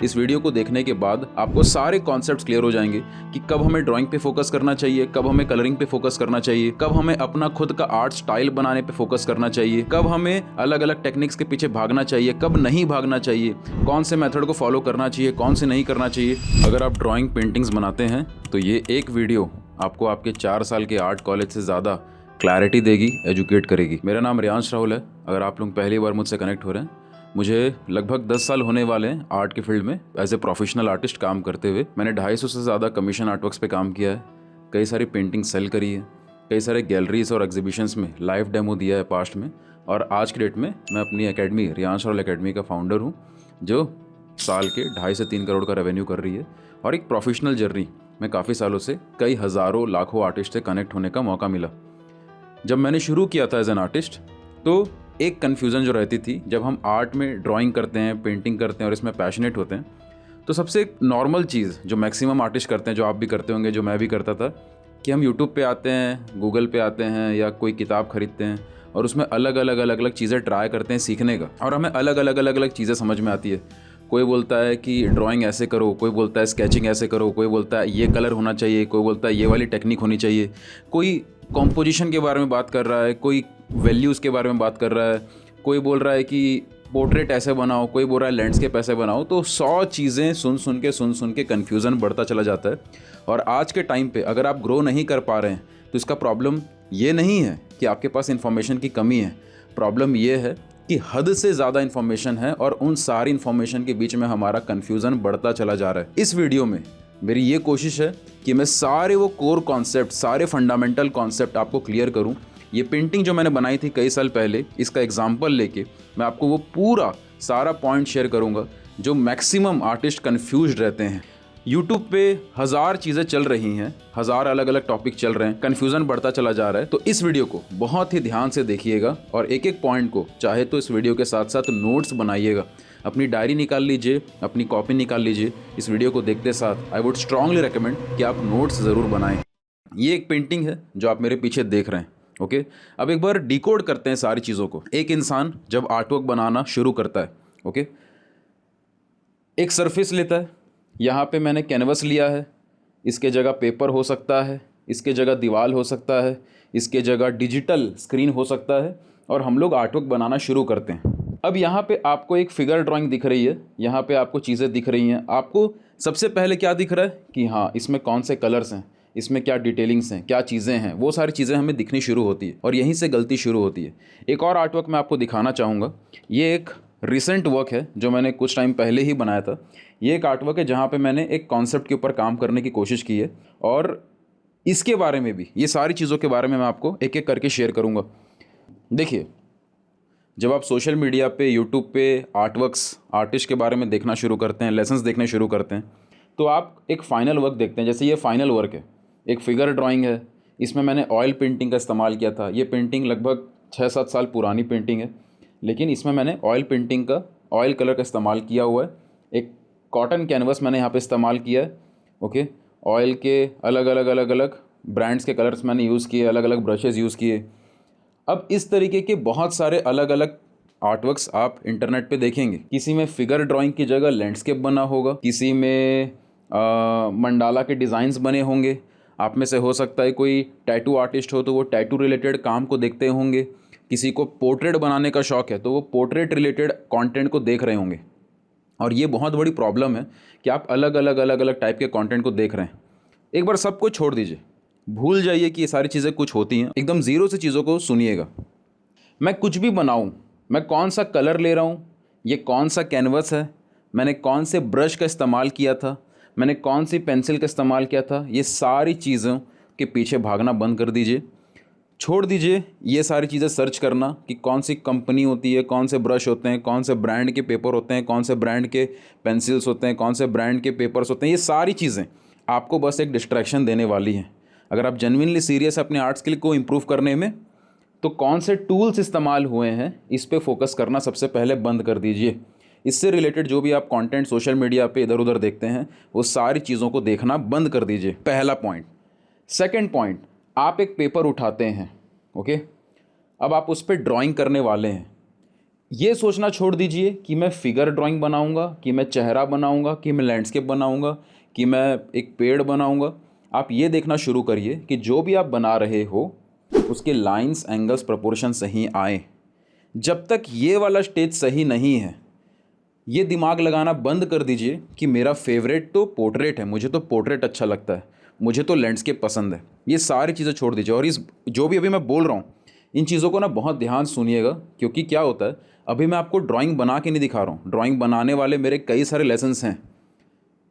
इस वीडियो को देखने के बाद आपको सारे कॉन्सेप्ट्स क्लियर हो जाएंगे कि कब हमें ड्राइंग पे फोकस करना चाहिए, कब हमें कलरिंग पे फोकस करना चाहिए, कब हमें अपना खुद का आर्ट स्टाइल बनाने पे फोकस करना चाहिए, कब हमें अलग अलग टेक्निक्स के पीछे भागना चाहिए, कब नहीं भागना चाहिए, कौन से मेथड को फॉलो करना चाहिए, कौन से नहीं करना चाहिए। अगर आप ड्राइंग पेंटिंग्स बनाते हैं तो ये एक वीडियो आपको आपके 4 साल के आर्ट कॉलेज से ज़्यादा क्लैरिटी देगी, एजुकेट करेगी। मेरा नाम रियांश राहुल है। अगर आप लोग पहली बार मुझसे कनेक्ट हो रहे हैं, मुझे लगभग 10 साल होने वाले हैं आर्ट के फील्ड में एज ए प्रोफेशनल आर्टिस्ट काम करते हुए। मैंने 250 से ज़्यादा कमीशन आर्टवर्क्स पे काम किया है, कई सारी पेंटिंग सेल करी है, कई सारे गैलरीज और एग्जीबिशंस में लाइव डेमो दिया है पास्ट में, और आज की डेट में मैं अपनी एकेडमी रियांश राहुल एकेडमी का फाउंडर हूँ, जो साल के 2.5 से 3 करोड़ का रेवेन्यू कर रही है। और एक प्रोफेशनल जर्नी में काफ़ी सालों से कई हज़ारों लाखों आर्टिस्ट से कनेक्ट होने का मौका मिला। जब मैंने शुरू किया था एज एन आर्टिस्ट, तो एक कन्फ्यूज़न जो रहती थी, जब हम आर्ट में ड्राइंग करते हैं, पेंटिंग करते हैं और इसमें पैशनेट होते हैं, तो सबसे एक नॉर्मल चीज़ जो मैक्सिमम आर्टिस्ट करते हैं, जो आप भी करते होंगे, जो मैं भी करता था, कि हम यूट्यूब पे आते हैं, गूगल पे आते हैं या कोई किताब खरीदते हैं और उसमें अलग अलग चीज़ें ट्राई करते हैं सीखने का, और हमें अलग अलग चीज़ें समझ में आती है। कोई बोलता है कि ड्राइंग ऐसे करो, कोई बोलता है स्केचिंग ऐसे करो, कोई बोलता है ये कलर होना चाहिए, कोई बोलता है ये वाली टेक्निक होनी चाहिए, कोई कॉम्पोजिशन के बारे में बात कर रहा है, कोई वैल्यूज़ के बारे में बात कर रहा है, कोई बोल रहा है कि पोर्ट्रेट ऐसे बनाओ, कोई बोल रहा है लैंडस्केप ऐसे बनाओ। तो 100 चीज़ें सुन के कन्फ्यूज़न बढ़ता चला जाता है। और आज के टाइम पे अगर आप ग्रो नहीं कर पा रहे हैं तो इसका प्रॉब्लम ये नहीं है कि आपके पास इन्फॉर्मेशन की कमी है, प्रॉब्लम ये है कि हद से ज़्यादा इन्फॉर्मेशन है और उन सारी इन्फॉर्मेशन के बीच में हमारा कन्फ्यूज़न बढ़ता चला जा रहा है। इस वीडियो में मेरी ये कोशिश है कि मैं सारे वो कोर कॉन्सेप्ट, सारे फंडामेंटल कॉन्सेप्ट आपको क्लियर करूं। ये पेंटिंग जो मैंने बनाई थी कई साल पहले, इसका एग्जाम्पल लेके मैं आपको वो पूरा सारा पॉइंट शेयर करूंगा जो मैक्सिमम आर्टिस्ट कन्फ्यूज्ड रहते हैं। यूट्यूब पे 1000 चीज़ें चल रही हैं, 1000 अलग अलग टॉपिक चल रहे हैं, कन्फ्यूज़न बढ़ता चला जा रहा है। तो इस वीडियो को बहुत ही ध्यान से देखिएगा और एक एक पॉइंट को चाहे तो इस वीडियो के साथ साथ नोट्स बनाइएगा, अपनी डायरी निकाल लीजिए, अपनी कॉपी निकाल लीजिए। इस वीडियो को देखते साथ आई वुड स्ट्रांगली रिकमेंड कि आप नोट्स ज़रूर बनाएं। ये एक पेंटिंग है जो आप मेरे पीछे देख रहे हैं। ओके, अब एक बार डिकोड करते हैं सारी चीज़ों को। एक इंसान जब आर्टवर्क बनाना शुरू करता है, ओके, एक सरफेस लेता है। यहाँ पे मैंने कैनवस लिया है, इसके जगह पेपर हो सकता है, इसके जगह दीवार हो सकता है, इसके जगह डिजिटल स्क्रीन हो सकता है, और हम लोग आर्टवर्क बनाना शुरू करते हैं। अब यहाँ पे आपको एक फिगर ड्राइंग दिख रही है, यहाँ पे आपको चीज़ें दिख रही हैं। आपको सबसे पहले क्या दिख रहा है कि हाँ, इसमें कौन से कलर्स हैं, इसमें क्या डिटेलिंग्स हैं, क्या चीज़ें हैं, वो सारी चीज़ें हमें दिखनी शुरू होती है और यहीं से गलती शुरू होती है। एक और आर्टवर्क मैं आपको दिखाना चाहूँगा। ये एक रिसेंट वर्क है जो मैंने कुछ टाइम पहले ही बनाया था। ये एक आर्टवर्क है जहाँ पे मैंने एक कॉन्सेप्ट के ऊपर काम करने की कोशिश की है, और इसके बारे में भी, ये सारी चीज़ों के बारे में मैं आपको एक एक करके शेयर करूँगा। देखिए, जब आप सोशल मीडिया पे, यूट्यूब पे आर्टवर्क्स, आर्टिस्ट के बारे में देखना शुरू करते हैं, लेसन्स देखने शुरू करते हैं, तो आप एक फ़ाइनल वर्क देखते हैं। जैसे ये फ़ाइनल वर्क है, एक फिगर ड्राइंग है। इसमें मैंने ऑयल पेंटिंग का इस्तेमाल किया था। ये पेंटिंग लगभग 6-7 साल पुरानी पेंटिंग है, लेकिन इसमें मैंने ऑयल पेंटिंग का, ऑयल कलर का इस्तेमाल किया हुआ है। एक कॉटन कैनवस मैंने यहाँ पे इस्तेमाल किया है। ओके, ऑयल के अलग अलग ब्रांड्स के कलर्स मैंने यूज़ किए, अलग अलग ब्रशेज़ यूज़ किए। अब इस तरीके के बहुत सारे अलग अलग आर्टवर्क्स आप इंटरनेट पे देखेंगे। किसी में फिगर ड्राइंग की जगह लैंडस्केप बना होगा, किसी में मंडाला के डिज़ाइंस बने होंगे। आप में से हो सकता है कोई टैटू आर्टिस्ट हो तो वो टैटू रिलेटेड काम को देखते होंगे। किसी को पोर्ट्रेट बनाने का शौक़ है तो वो पोर्ट्रेट रिलेटेड कंटेंट को देख रहे होंगे। और ये बहुत बड़ी प्रॉब्लम है कि आप अलग अलग टाइप के कंटेंट को देख रहे हैं। एक बार सबको छोड़ दीजिए, भूल जाइए कि ये सारी चीज़ें कुछ होती हैं, एकदम ज़ीरो से चीज़ों को सुनिएगा। मैं कुछ भी बनाऊँ, मैं कौन सा कलर ले रहा हूँ, ये कौन सा कैनवस है, मैंने कौन से ब्रश का इस्तेमाल किया था, मैंने कौन सी पेंसिल का इस्तेमाल किया था, ये सारी चीज़ों के पीछे भागना बंद कर दीजिए। छोड़ दीजिए ये सारी चीज़ें सर्च करना कि कौन सी कंपनी होती है, कौन से ब्रश होते हैं, कौन से ब्रांड के पेपर होते हैं, कौन से ब्रांड के पेंसिल्स होते हैं, कौन से ब्रांड के पेपर्स होते हैं। ये सारी चीज़ें आपको बस एक डिस्ट्रैक्शन देने वाली हैं। अगर आप जेन्युइनली सीरियस है अपने आर्ट स्किल को इम्प्रूव करने में, तो कौन से टूल्स इस्तेमाल हुए हैं इस पे फोकस करना सबसे पहले बंद कर दीजिए। इससे रिलेटेड जो भी आप कंटेंट सोशल मीडिया पे इधर उधर देखते हैं, वो सारी चीज़ों को देखना बंद कर दीजिए। पहला पॉइंट। सेकंड पॉइंट, आप एक पेपर उठाते हैं, ओके, अब आप उस पर ड्राइंग करने वाले हैं। ये सोचना छोड़ दीजिए कि मैं फिगर ड्राइंग बनाऊंगा, कि मैं चेहरा बनाऊंगा, कि मैं लैंडस्केप बनाऊंगा, कि मैं एक पेड़ बनाऊंगा। आप ये देखना शुरू करिए कि जो भी आप बना रहे हो उसके लाइंस, एंगल्स, प्रोपोर्शन सही आए। जब तक ये वाला स्टेज सही नहीं है, ये दिमाग लगाना बंद कर दीजिए कि मेरा फेवरेट तो पोर्ट्रेट है, मुझे तो पोर्ट्रेट अच्छा लगता है, मुझे तो लैंडस्केप पसंद है। ये सारी चीज़ें छोड़ दीजिए और इस जो भी अभी मैं बोल रहा हूँ इन चीज़ों को ना बहुत ध्यान सुनिएगा, क्योंकि क्या होता है, अभी मैं आपको ड्राइंग बना के नहीं दिखा रहा हूँ। ड्राइंग बनाने वाले मेरे कई सारे लेसन्स हैं।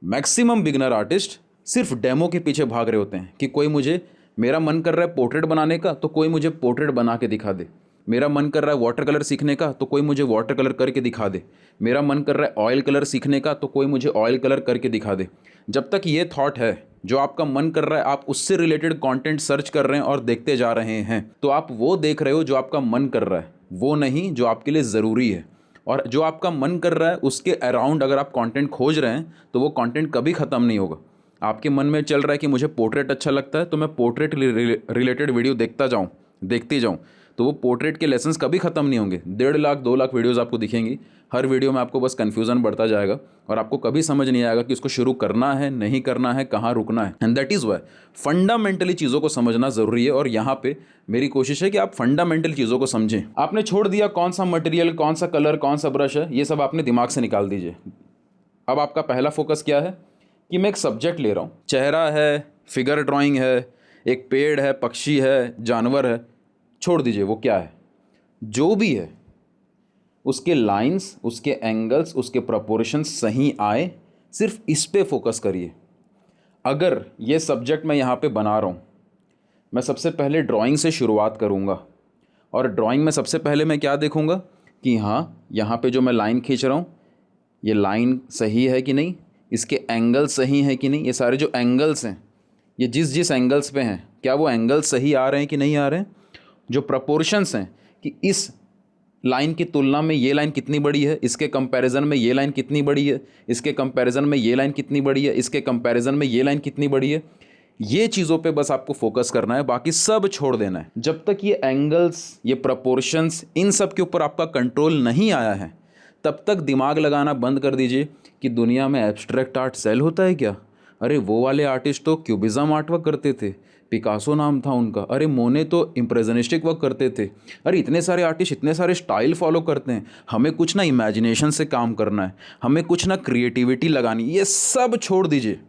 मैक्सिमम बिगनर आर्टिस्ट सिर्फ डेमो के पीछे भाग रहे होते हैं कि कोई मुझे, मेरा मन कर रहा है पोर्ट्रेट बनाने का तो कोई मुझे पोर्ट्रेट बना के दिखा दे, मेरा मन कर रहा है वाटर कलर सीखने का तो कोई मुझे वाटर कलर करके दिखा दे, मेरा मन कर रहा है ऑयल कलर सीखने का तो कोई मुझे ऑयल कलर करके दिखा दे। जब तक ये थॉट है, जो आपका मन कर रहा है, आप उससे रिलेटेड कंटेंट सर्च कर रहे हैं और देखते जा रहे हैं, तो आप वो देख रहे हो जो आपका मन कर रहा है, वो नहीं जो आपके लिए ज़रूरी है। और जो आपका मन कर रहा है उसके अराउंड अगर आप कंटेंट खोज रहे हैं तो वो कंटेंट कभी ख़त्म नहीं होगा। आपके मन में चल रहा है कि मुझे पोर्ट्रेट अच्छा लगता है तो मैं पोर्ट्रेट रिलेटेड वीडियो देखती जाऊँ, तो वो पोर्ट्रेट के लेसन्स कभी ख़त्म नहीं होंगे। 1.5 लाख 2 लाख वीडियोज़ आपको दिखेंगी, हर वीडियो में आपको बस कन्फ्यूज़न बढ़ता जाएगा और आपको कभी समझ नहीं आएगा कि उसको शुरू करना है, नहीं करना है, कहाँ रुकना है। And that is why fundamentally चीज़ों को समझना ज़रूरी है। और यहाँ पे मेरी कोशिश है कि आप फंडामेंटल चीज़ों को समझें। आपने छोड़ दिया कौन सा मटेरियल, कौन सा कलर, कौन सा ब्रश है, ये सब आपने दिमाग से निकाल दीजिए। अब आपका पहला फोकस क्या है कि मैं एक सब्जेक्ट ले रहा हूँ, चेहरा है, फिगर ड्राइंग है, एक पेड़ है, पक्षी है, जानवर है, छोड़ दीजिए वो क्या है, जो भी है उसके लाइंस, उसके एंगल्स, उसके प्रोपोर्शंस सही आए, सिर्फ इस पे फोकस करिए। अगर ये सब्जेक्ट मैं यहाँ पे बना रहा हूँ, मैं सबसे पहले ड्राइंग से शुरुआत करूँगा और ड्राइंग में सबसे पहले मैं क्या देखूँगा कि हाँ, यहाँ पे जो मैं लाइन खींच रहा हूँ ये लाइन सही है कि नहीं, इसके एंगल सही हैं कि नहीं, ये सारे जो एंगल्स हैं ये जिस एंगल्स पे हैं क्या वो एंगल्स सही आ रहे हैं कि नहीं आ रहे हैं। जो प्रपोर्शंस हैं कि इस लाइन की तुलना में ये लाइन कितनी बड़ी है, इसके कंपैरिजन में ये लाइन कितनी बड़ी है, इसके कंपैरिजन में ये लाइन कितनी बड़ी है, इसके कंपैरिजन में ये लाइन कितनी बड़ी है, ये चीज़ों पे बस आपको फोकस करना है, बाकी सब छोड़ देना है। जब तक ये एंगल्स, ये प्रपोर्शंस, इन सब के ऊपर आपका कंट्रोल नहीं आया है तब तक दिमाग लगाना बंद कर दीजिए कि दुनिया में एब्स्ट्रैक्ट आर्ट सेल होता है क्या। अरे वो वाले आर्टिस्ट तो क्यूबिज्म आर्ट वर्क करते थे, पिकासो नाम था उनका, अरे मोने तो इम्प्रेशनिस्टिक वर्क करते थे। अरे इतने सारे आर्टिस्ट इतने सारे स्टाइल फॉलो करते हैं, हमें कुछ ना इमेजिनेशन से काम करना है, हमें कुछ ना क्रिएटिविटी लगानी। ये सब छोड़ दीजिए,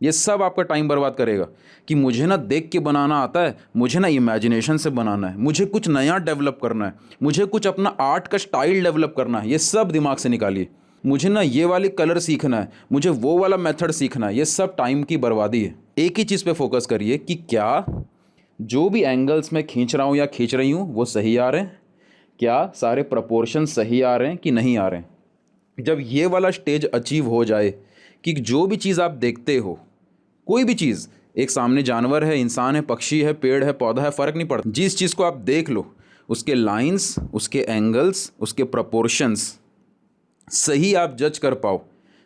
ये सब आपका टाइम बर्बाद करेगा कि मुझे ना देख के बनाना आता है, मुझे ना इमेजिनेशन से बनाना है, मुझे कुछ नया डेवलप करना है, मुझे कुछ अपना आर्ट का स्टाइल डेवलप करना है। ये सब दिमाग से निकालिए। मुझे ना ये वाली कलर सीखना है, मुझे वो वाला मेथड सीखना है, ये सब टाइम की बर्बादी है। एक ही चीज़ पे फोकस करिए कि क्या जो भी एंगल्स मैं खींच रहा हूँ या खींच रही हूँ वो सही आ रहे हैं, क्या सारे प्रपोर्शन सही आ रहे हैं कि नहीं आ रहे हैं। जब ये वाला स्टेज अचीव हो जाए कि जो भी चीज़ आप देखते हो, कोई भी चीज़, एक सामने जानवर है, इंसान है, पक्षी है, पेड़ है, पौधा है, फ़र्क नहीं पड़ता, जिस चीज़ को आप देख लो उसके लाइंस, उसके एंगल्स, उसके प्रपोर्शंस सही आप जज कर पाओ,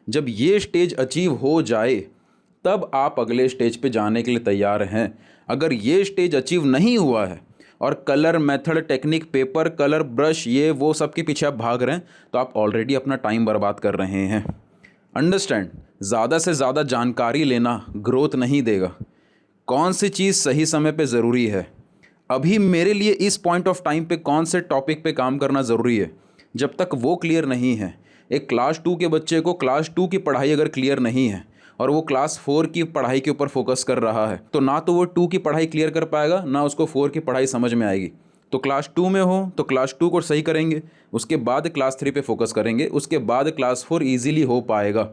जब ये स्टेज अचीव हो जाए तब आप अगले स्टेज पे जाने के लिए तैयार हैं। अगर ये स्टेज अचीव नहीं हुआ है और colour, method, technique, paper, colour, brush, ये वो सब के पीछे आप भाग रहे हैं तो आप ऑलरेडी अपना टाइम बर्बाद कर रहे हैं। अंडरस्टैंड, ज़्यादा से ज़्यादा जानकारी लेना ग्रोथ नहीं देगा। कौन सी चीज़ सही समय पे ज़रूरी है, अभी मेरे लिए इस पॉइंट ऑफ टाइम पे कौन से टॉपिक पे काम करना ज़रूरी है, जब तक वो क्लियर नहीं है। एक क्लास 2 के बच्चे को क्लास 2 की पढ़ाई अगर क्लियर नहीं है और वो क्लास 4 की पढ़ाई के ऊपर फोकस कर रहा है तो ना तो वो 2 की पढ़ाई क्लियर कर पाएगा, ना उसको 4 की पढ़ाई समझ में आएगी। तो क्लास 2 में हो तो क्लास 2 को सही करेंगे, उसके बाद क्लास 3 पे फोकस करेंगे, उसके बाद क्लास 4 ईजीली हो पाएगा।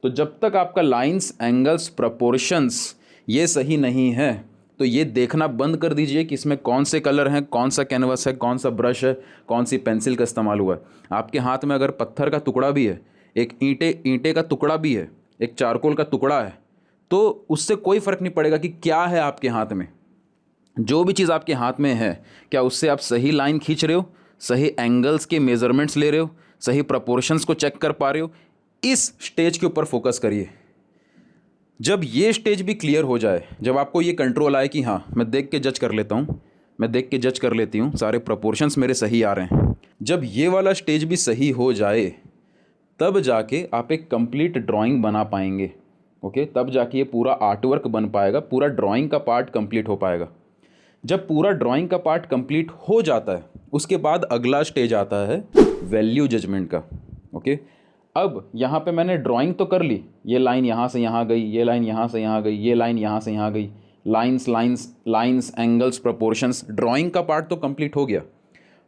तो जब तक आपका लाइंस, एंगल्स, प्रपोर्शंस ये सही नहीं है तो ये देखना बंद कर दीजिए कि इसमें कौन से कलर हैं, कौन सा कैनवस है, कौन सा ब्रश है, कौन सी पेंसिल का इस्तेमाल हुआ है। आपके हाथ में अगर पत्थर का टुकड़ा भी है, एक ईंटे का टुकड़ा भी है, एक चारकोल का टुकड़ा है, तो उससे कोई फ़र्क नहीं पड़ेगा कि क्या है आपके हाथ में। जो भी चीज़ आपके हाथ में है, क्या उससे आप सही लाइन खींच रहे हो, सही एंगल्स के मेज़रमेंट्स ले रहे हो, सही प्रपोर्शंस को चेक कर पा रहे हो। इस स्टेज के ऊपर फोकस करिए। जब ये स्टेज भी क्लियर हो जाए, जब आपको ये कंट्रोल आए कि हाँ मैं देख के जज कर लेता हूँ, मैं देख के जज कर लेती हूँ, सारे प्रपोर्शंस मेरे सही आ रहे हैं, जब ये वाला स्टेज भी सही हो जाए तब जाके आप एक कंप्लीट ड्राइंग बना पाएंगे। ओके, तब जाके ये पूरा आर्टवर्क बन पाएगा, पूरा ड्राइंग का पार्ट कंप्लीट हो पाएगा। जब पूरा ड्राइंग का पार्ट कंप्लीट हो जाता है उसके बाद अगला स्टेज आता है वैल्यू जजमेंट का। ओके, अब यहाँ पे मैंने ड्राइंग तो कर ली, ये लाइन यहाँ से यहाँ गई, ये लाइन यहाँ से यहाँ गई, ये लाइन यहाँ से यहाँ गई, लाइंस एंगल्स प्रोपोर्शंस, ड्राइंग का पार्ट तो कंप्लीट हो गया।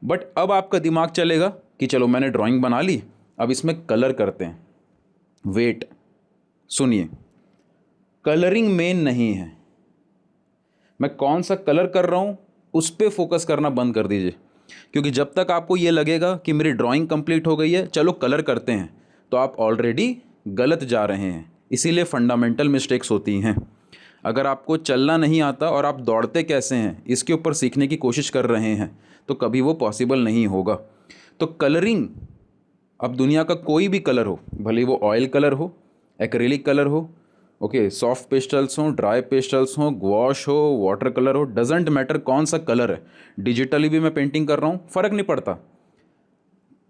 बट अब आपका दिमाग चलेगा कि चलो मैंने ड्राइंग बना ली, अब इसमें कलर करते हैं। वेट, सुनिए, कलरिंग मेन नहीं है। मैं कौन सा कलर कर रहा हूँ उस पर फोकस करना बंद कर दीजिए, क्योंकि जब तक आपको ये लगेगा कि मेरी ड्राइंग कंप्लीट हो गई है, चलो कलर करते हैं, तो आप ऑलरेडी गलत जा रहे हैं। इसीलिए फंडामेंटल मिस्टेक्स होती हैं। अगर आपको चलना नहीं आता और आप दौड़ते कैसे हैं इसके ऊपर सीखने की कोशिश कर रहे हैं तो कभी वो पॉसिबल नहीं होगा। तो कलरिंग, अब दुनिया का कोई भी कलर हो, भले वो ऑयल कलर हो, एक्रेलिक कलर हो, ओके, सॉफ्ट पेस्टल्स हो, ड्राई पेस्टल्स हो, गॉश हो, वाटर कलर हो, डजेंट मैटर कौन सा कलर है। डिजिटली भी मैं पेंटिंग कर रहा हूँ, फ़र्क नहीं पड़ता।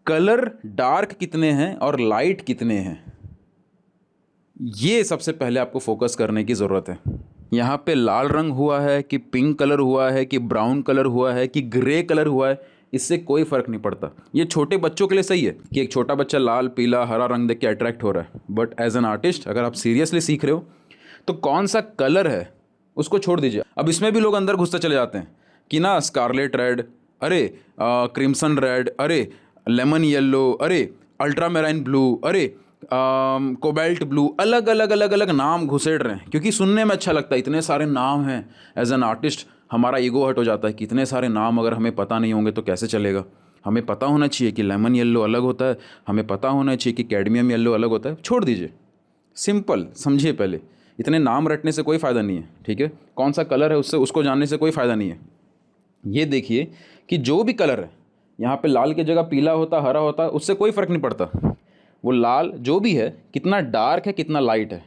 कलर डार्क कितने हैं और लाइट कितने हैं, ये सबसे पहले आपको फोकस करने की ज़रूरत है। यहाँ पे लाल रंग हुआ है कि पिंक कलर हुआ है कि ब्राउन कलर हुआ है कि ग्रे कलर हुआ है, इससे कोई फ़र्क नहीं पड़ता। ये छोटे बच्चों के लिए सही है कि एक छोटा बच्चा लाल, पीला, हरा रंग देख के अट्रैक्ट हो रहा है, बट एज एन आर्टिस्ट अगर आप सीरियसली सीख रहे हो तो कौन सा कलर है उसको छोड़ दीजिए। अब इसमें भी लोग अंदर घुसते चले जाते हैं कि ना स्कारलेट रेड, अरे क्रिम्सन रेड, अरे लेमन येलो, अरे अल्ट्रा मेराइन ब्लू, अरे कोबाल्ट ब्लू, अलग अलग नाम घुसेड़ रहे हैं क्योंकि सुनने में अच्छा लगता है। इतने सारे नाम हैं, एज एन आर्टिस्ट हमारा ईगो हट हो जाता है कि इतने सारे नाम अगर हमें पता नहीं होंगे तो कैसे चलेगा। हमें पता होना चाहिए कि लेमन येलो अलग होता है, हमें पता होना चाहिए कि कैडमियम येलो अलग होता है। छोड़ दीजिए, सिंपल समझिए। पहले इतने नाम रटने से कोई फ़ायदा नहीं है, ठीक है। कौन सा कलर है उससे उसको जानने से कोई फ़ायदा नहीं है। ये देखिए कि जो भी कलर है, यहाँ पे लाल की जगह पीला होता, हरा होता, उससे कोई फ़र्क नहीं पड़ता। वो लाल जो भी है कितना डार्क है कितना लाइट है।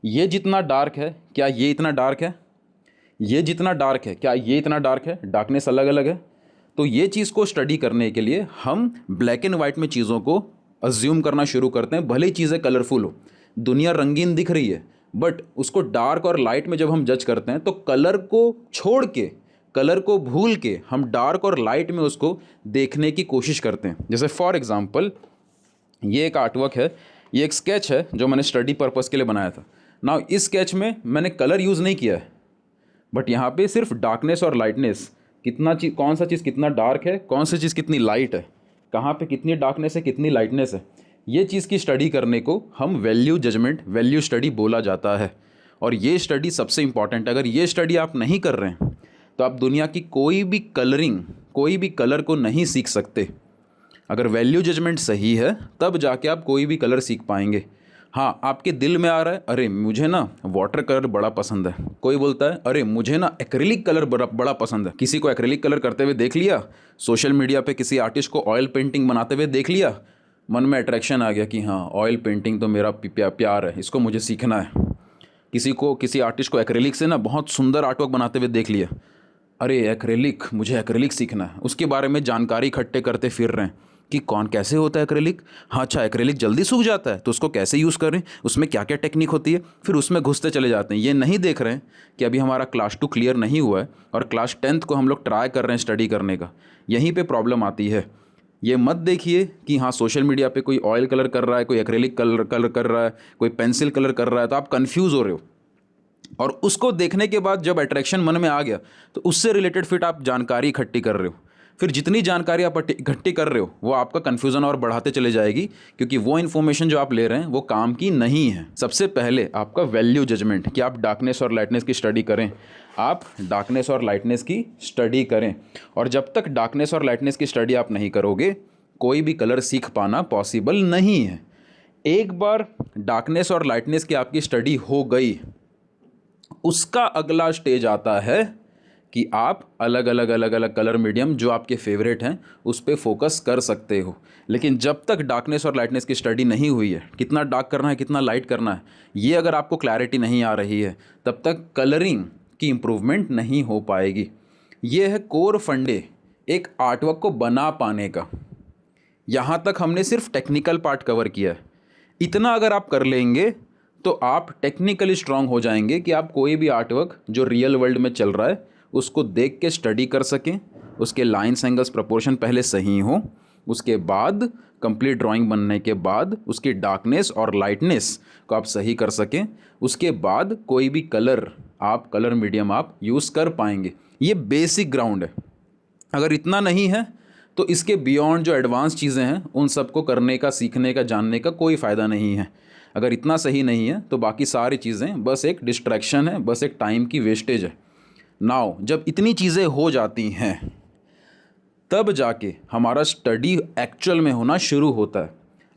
ये जितना डार्क है क्या ये इतना डार्क है, ये जितना डार्क है क्या ये इतना डार्क है, डार्कनेस अलग अलग है। तो ये चीज़ को स्टडी करने के लिए हम ब्लैक एंड वाइट में चीज़ों को अज्यूम करना शुरू करते हैं। भले ही चीज़ें कलरफुल हो, दुनिया रंगीन दिख रही है, बट उसको डार्क और लाइट में जब हम जज करते हैं तो कलर को छोड़ के, कलर को भूल के हम डार्क और लाइट में उसको देखने की कोशिश करते हैं। जैसे फॉर एग्जांपल ये एक आर्टवर्क है, ये एक स्केच है जो मैंने स्टडी पर्पस के लिए बनाया था। नाउ इस स्केच में मैंने कलर यूज़ नहीं किया है, बट यहाँ पे सिर्फ डार्कनेस और लाइटनेस, कितना चीज़, कौन सा चीज़ कितना डार्क है, कौन सी चीज़ कितनी लाइट है, कहाँ पे कितनी डार्कनेस है कितनी लाइटनेस है, ये चीज़ की स्टडी करने को हम वैल्यू जजमेंट, वैल्यू स्टडी बोला जाता है। और ये स्टडी सबसे इंपॉर्टेंट है। अगर ये स्टडी आप नहीं कर रहे हैं तो आप दुनिया की कोई भी कलरिंग, कोई भी कलर को नहीं सीख सकते। अगर वैल्यू जजमेंट सही है तब जाके आप कोई भी कलर सीख पाएंगे। हाँ, आपके दिल में आ रहा है अरे मुझे ना वाटर कलर बड़ा पसंद है, कोई बोलता है अरे मुझे ना एक्रिलिक कलर बड़ा पसंद है, किसी को एक्रिलिक कलर करते हुए देख लिया, सोशल मीडिया पे किसी आर्टिस्ट को ऑयल पेंटिंग बनाते हुए देख लिया, मन में अट्रैक्शन आ गया कि हाँ ऑयल पेंटिंग तो मेरा प्यार है, इसको मुझे सीखना है। किसी आर्टिस्ट को एक्रिलिक से ना बहुत सुंदर आर्टवर्क बनाते हुए देख लिया, अरे एक्रिलिक, मुझे एक्रिलिक सीखना है। उसके बारे में जानकारी इकट्ठे करते फिर रहे हैं कि कौन कैसे होता है एक्रिलिक। हाँ अच्छा, एक्रिलिक जल्दी सूख जाता है तो उसको कैसे यूज़ करें, उसमें क्या क्या टेक्निक होती है, फिर उसमें घुसते चले जाते हैं। ये नहीं देख रहे हैं कि अभी हमारा क्लास 2 क्लियर नहीं हुआ है और क्लास 10th को हम लोग ट्राई कर रहे हैं स्टडी करने का। यहीं पे प्रॉब्लम आती है। ये मत देखिए कि हाँ सोशल मीडिया पे कोई ऑयल कलर कर रहा है, कोई एक्रिलिक कलर कर रहा है, कोई पेंसिल कलर कर रहा है, तो आप कन्फ्यूज़ हो रहे हो। और उसको देखने के बाद जब अट्रैक्शन मन में आ गया तो उससे रिलेटेड फिर आप जानकारी इकट्ठी कर रहे हो। फिर जितनी जानकारी आप इकट्ठी कर रहे हो वो आपका कन्फ्यूज़न और बढ़ाते चले जाएगी, क्योंकि वो इन्फॉर्मेशन जो आप ले रहे हैं वो काम की नहीं है। सबसे पहले आपका वैल्यू जजमेंट कि आप डार्कनेस और लाइटनेस की स्टडी करें, आप डार्कनेस और लाइटनेस की स्टडी करें। और जब तक डार्कनेस और लाइटनेस की स्टडी आप नहीं करोगे कोई भी कलर सीख पाना पॉसिबल नहीं है। एक बार डार्कनेस और लाइटनेस की आपकी स्टडी हो गई, उसका अगला स्टेज आता है कि आप अलग अलग कलर मीडियम जो आपके फेवरेट हैं उस पर फोकस कर सकते हो। लेकिन जब तक डार्कनेस और लाइटनेस की स्टडी नहीं हुई है, कितना डार्क करना है कितना लाइट करना है, ये अगर आपको क्लैरिटी नहीं आ रही है, तब तक कलरिंग की इम्प्रूवमेंट नहीं हो पाएगी। ये है कोर फंडे एक आर्टवर्क को बना पाने का। यहाँ तक हमने सिर्फ टेक्निकल पार्ट कवर किया है। इतना अगर आप कर लेंगे तो आप टेक्निकली स्ट्रांग हो जाएंगे कि आप कोई भी आर्टवर्क जो रियल वर्ल्ड में चल रहा है उसको देख के स्टडी कर सकें, उसके लाइन्स एंगल्स प्रोपोर्शन पहले सही हो, उसके बाद कंप्लीट ड्राइंग बनने के बाद उसकी डार्कनेस और लाइटनेस को आप सही कर सकें, उसके बाद कोई भी कलर मीडियम आप यूज़ कर पाएंगे। ये बेसिक ग्राउंड है। अगर इतना नहीं है तो इसके बियॉन्ड जो एडवांस चीज़ें हैं उन सबको करने का, सीखने का, जानने का कोई फ़ायदा नहीं है। अगर इतना सही नहीं है तो बाकी सारी चीज़ें बस एक डिस्ट्रैक्शन है, बस एक टाइम की वेस्टेज है। नाउ जब इतनी चीज़ें हो जाती हैं तब जाके हमारा स्टडी एक्चुअल में होना शुरू होता है।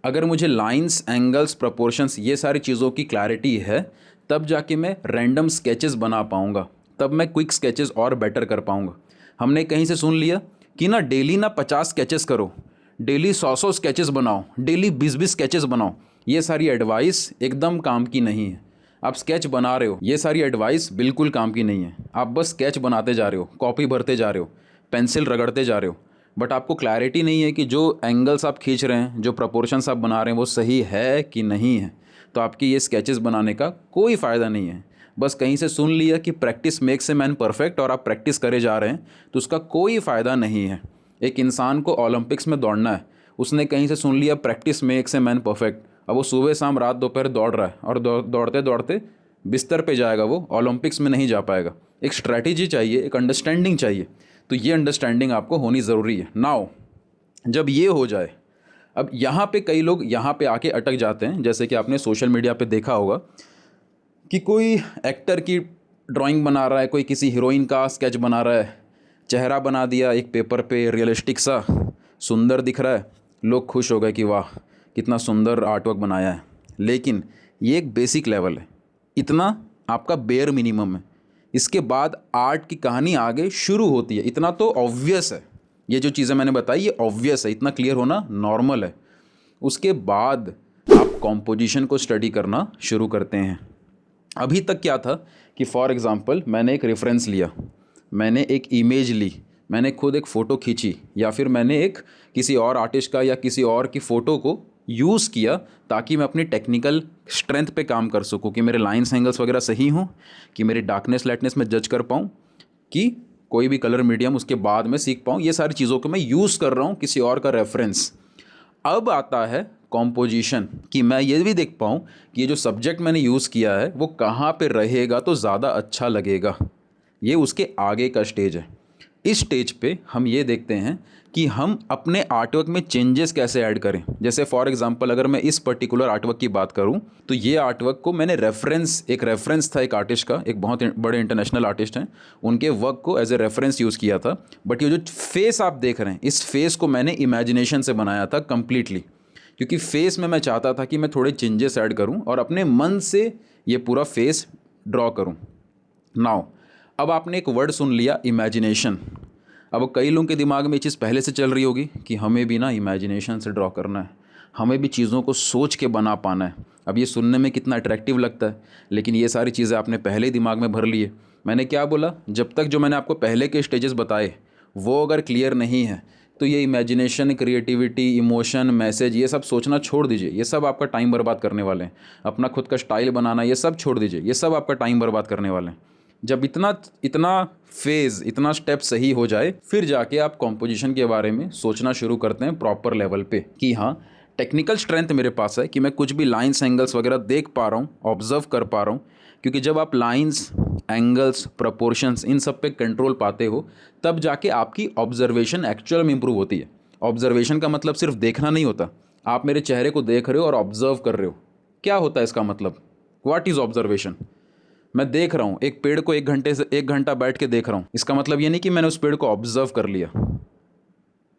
अगर मुझे लाइंस, एंगल्स, प्रोपोर्शंस ये सारी चीज़ों की क्लैरिटी है तब जाके मैं रैंडम स्केचेस बना पाऊँगा, तब मैं क्विक स्केचेस और बेटर कर पाऊँगा। हमने कहीं से सुन लिया कि ना डेली ना 50 स्केचेस करो, डेली 100 स्केचेस बनाओ, डेली 20 स्केचेस बनाओ। ये सारी एडवाइस एकदम काम की नहीं है। आप स्केच बना रहे हो, ये सारी एडवाइस बिल्कुल काम की नहीं है। आप बस स्केच बनाते जा रहे हो, कॉपी भरते जा रहे हो, पेंसिल रगड़ते जा रहे हो, बट आपको क्लैरिटी नहीं है कि जो एंगल्स आप खींच रहे हैं, जो प्रोपोर्शंस आप बना रहे हैं वो सही है कि नहीं है। तो आपकी ये स्केचेस बनाने का कोई फ़ायदा नहीं है। बस कहीं से सुन लिया कि practice makes a man perfect और आप प्रैक्टिस करे जा रहे हैं तो उसका कोई फ़ायदा नहीं है। एक इंसान को ओलंपिक्स में दौड़ना है, उसने कहीं से सुन लिया practice makes a man perfect, अब वो सुबह शाम रात दोपहर दौड़ रहा है और दौड़ते दौड़ते बिस्तर पे जाएगा, वो ओलंपिक्स में नहीं जा पाएगा। एक स्ट्रैटेजी चाहिए, एक अंडरस्टैंडिंग चाहिए। तो ये अंडरस्टैंडिंग आपको होनी ज़रूरी है। नाउ जब ये हो जाए, अब यहाँ पे कई लोग यहाँ पे आके अटक जाते हैं। जैसे कि आपने सोशल मीडिया पे देखा होगा कि कोई एक्टर की ड्राइंग बना रहा है, कोई किसी हीरोइन का स्केच बना रहा है, चेहरा बना दिया एक पेपर पे, रियलिस्टिक सा सुंदर दिख रहा है, लोग खुश हो गए कि वाह कितना सुंदर आर्टवर्क बनाया है। लेकिन ये एक बेसिक लेवल है, इतना आपका बेयर मिनिमम है। इसके बाद आर्ट की कहानी आगे शुरू होती है। इतना तो ऑब्वियस है, ये जो चीज़ें मैंने बताई ये ऑब्वियस है, इतना क्लियर होना नॉर्मल है। उसके बाद आप कॉम्पोजिशन को स्टडी करना शुरू करते हैं। अभी तक क्या था कि फॉर एग्ज़ाम्पल मैंने एक रेफरेंस लिया, मैंने एक इमेज ली, मैंने खुद एक फ़ोटो खींची, या फिर मैंने एक किसी और आर्टिस्ट का या किसी और की फ़ोटो को यूज़ किया ताकि मैं अपनी टेक्निकल स्ट्रेंथ पे काम कर सकूं, कि मेरे लाइन्स एंगल्स वगैरह सही हों, कि मेरी डार्कनेस लाइटनेस में जज कर पाऊँ, कि कोई भी कलर मीडियम उसके बाद में सीख पाऊँ। ये सारी चीज़ों को मैं यूज़ कर रहा हूँ किसी और का रेफरेंस। अब आता है कॉम्पोजिशन, कि मैं ये भी देख पाऊँ कि ये जो सब्जेक्ट मैंने यूज़ किया है वो कहाँ पे रहेगा तो ज़्यादा अच्छा लगेगा। ये उसके आगे का स्टेज है। इस स्टेज पे हम ये देखते हैं कि हम अपने आर्टवर्क में चेंजेस कैसे ऐड करें। जैसे फॉर एग्जांपल अगर मैं इस पर्टिकुलर आर्टवर्क की बात करूं तो ये आर्टवर्क को मैंने एक रेफरेंस था एक आर्टिस्ट का, एक बहुत बड़े इंटरनेशनल आर्टिस्ट हैं, उनके वर्क को एज ए रेफरेंस यूज़ किया था। बट ये जो फेस आप देख रहे हैं, इस फेस को मैंने इमेजिनेशन से बनाया था कम्प्लीटली, क्योंकि फेस में मैं चाहता था कि मैं थोड़े चेंजेस ऐड करूँ और अपने मन से ये पूरा फेस ड्रॉ करूँ। नाउ अब आपने एक वर्ड सुन लिया, इमेजिनेशन। अब कई लोगों के दिमाग में ये चीज़ पहले से चल रही होगी कि हमें भी ना इमेजिनेशन से ड्रॉ करना है, हमें भी चीज़ों को सोच के बना पाना है। अब ये सुनने में कितना अट्रैक्टिव लगता है, लेकिन ये सारी चीज़ें आपने पहले ही दिमाग में भर ली है। मैंने क्या बोला, जब तक जो मैंने आपको पहले के स्टेजेस बताए वो अगर क्लियर नहीं है तो ये इमेजिनेशन, क्रिएटिविटी, इमोशन, मैसेज, ये सब सोचना छोड़ दीजिए। ये सब आपका टाइम बर्बाद करने वाले हैं। अपना खुद का स्टाइल बनाना, ये सब छोड़ दीजिए, ये सब आपका टाइम बर्बाद करने वाले हैं। जब इतना स्टेप सही हो जाए फिर जाके आप कॉम्पोजिशन के बारे में सोचना शुरू करते हैं प्रॉपर लेवल पे, कि हाँ टेक्निकल स्ट्रेंथ मेरे पास है कि मैं कुछ भी लाइन्स, एंगल्स वगैरह देख पा रहा हूँ, ऑब्जर्व कर पा रहा हूँ। क्योंकि जब आप लाइन्स, एंगल्स, प्रोपोर्शंस इन सब पे कंट्रोल पाते हो तब जाके आपकी ऑब्जर्वेशन एक्चुअल में इंप्रूव होती है। ऑब्जर्वेशन का मतलब सिर्फ देखना नहीं होता, आप मेरे चेहरे को देख रहे हो और ऑब्जर्व कर रहे हो। क्या होता है इसका मतलब, व्हाट इज़ ऑब्जर्वेशन? मैं देख रहा हूँ एक पेड़ को 1 घंटा बैठ के देख रहा हूँ, इसका मतलब ये नहीं कि मैंने उस पेड़ को ऑब्जर्व कर लिया।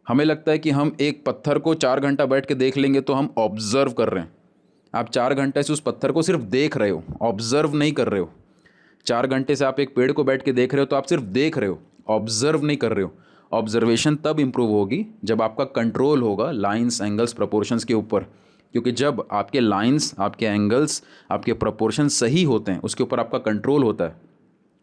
हमें लगता है कि हम एक पत्थर को 4 घंटा बैठ के देख लेंगे तो हम ऑब्जर्व कर रहे हैं। आप 4 घंटे से उस पत्थर को सिर्फ देख रहे हो, ऑब्जर्व नहीं कर रहे हो। 4 घंटे से आप एक पेड़ को बैठ के देख रहे हो तो आप सिर्फ देख रहे हो, ऑब्जर्व नहीं कर रहे हो। ऑब्जर्वेशन तब इम्प्रूव होगी जब आपका कंट्रोल होगा लाइन्स, एंगल्स, प्रोपोर्शंस के ऊपर। क्योंकि जब आपके लाइंस, आपके एंगल्स, आपके प्रोपोर्शन सही होते हैं, उसके ऊपर आपका कंट्रोल होता है,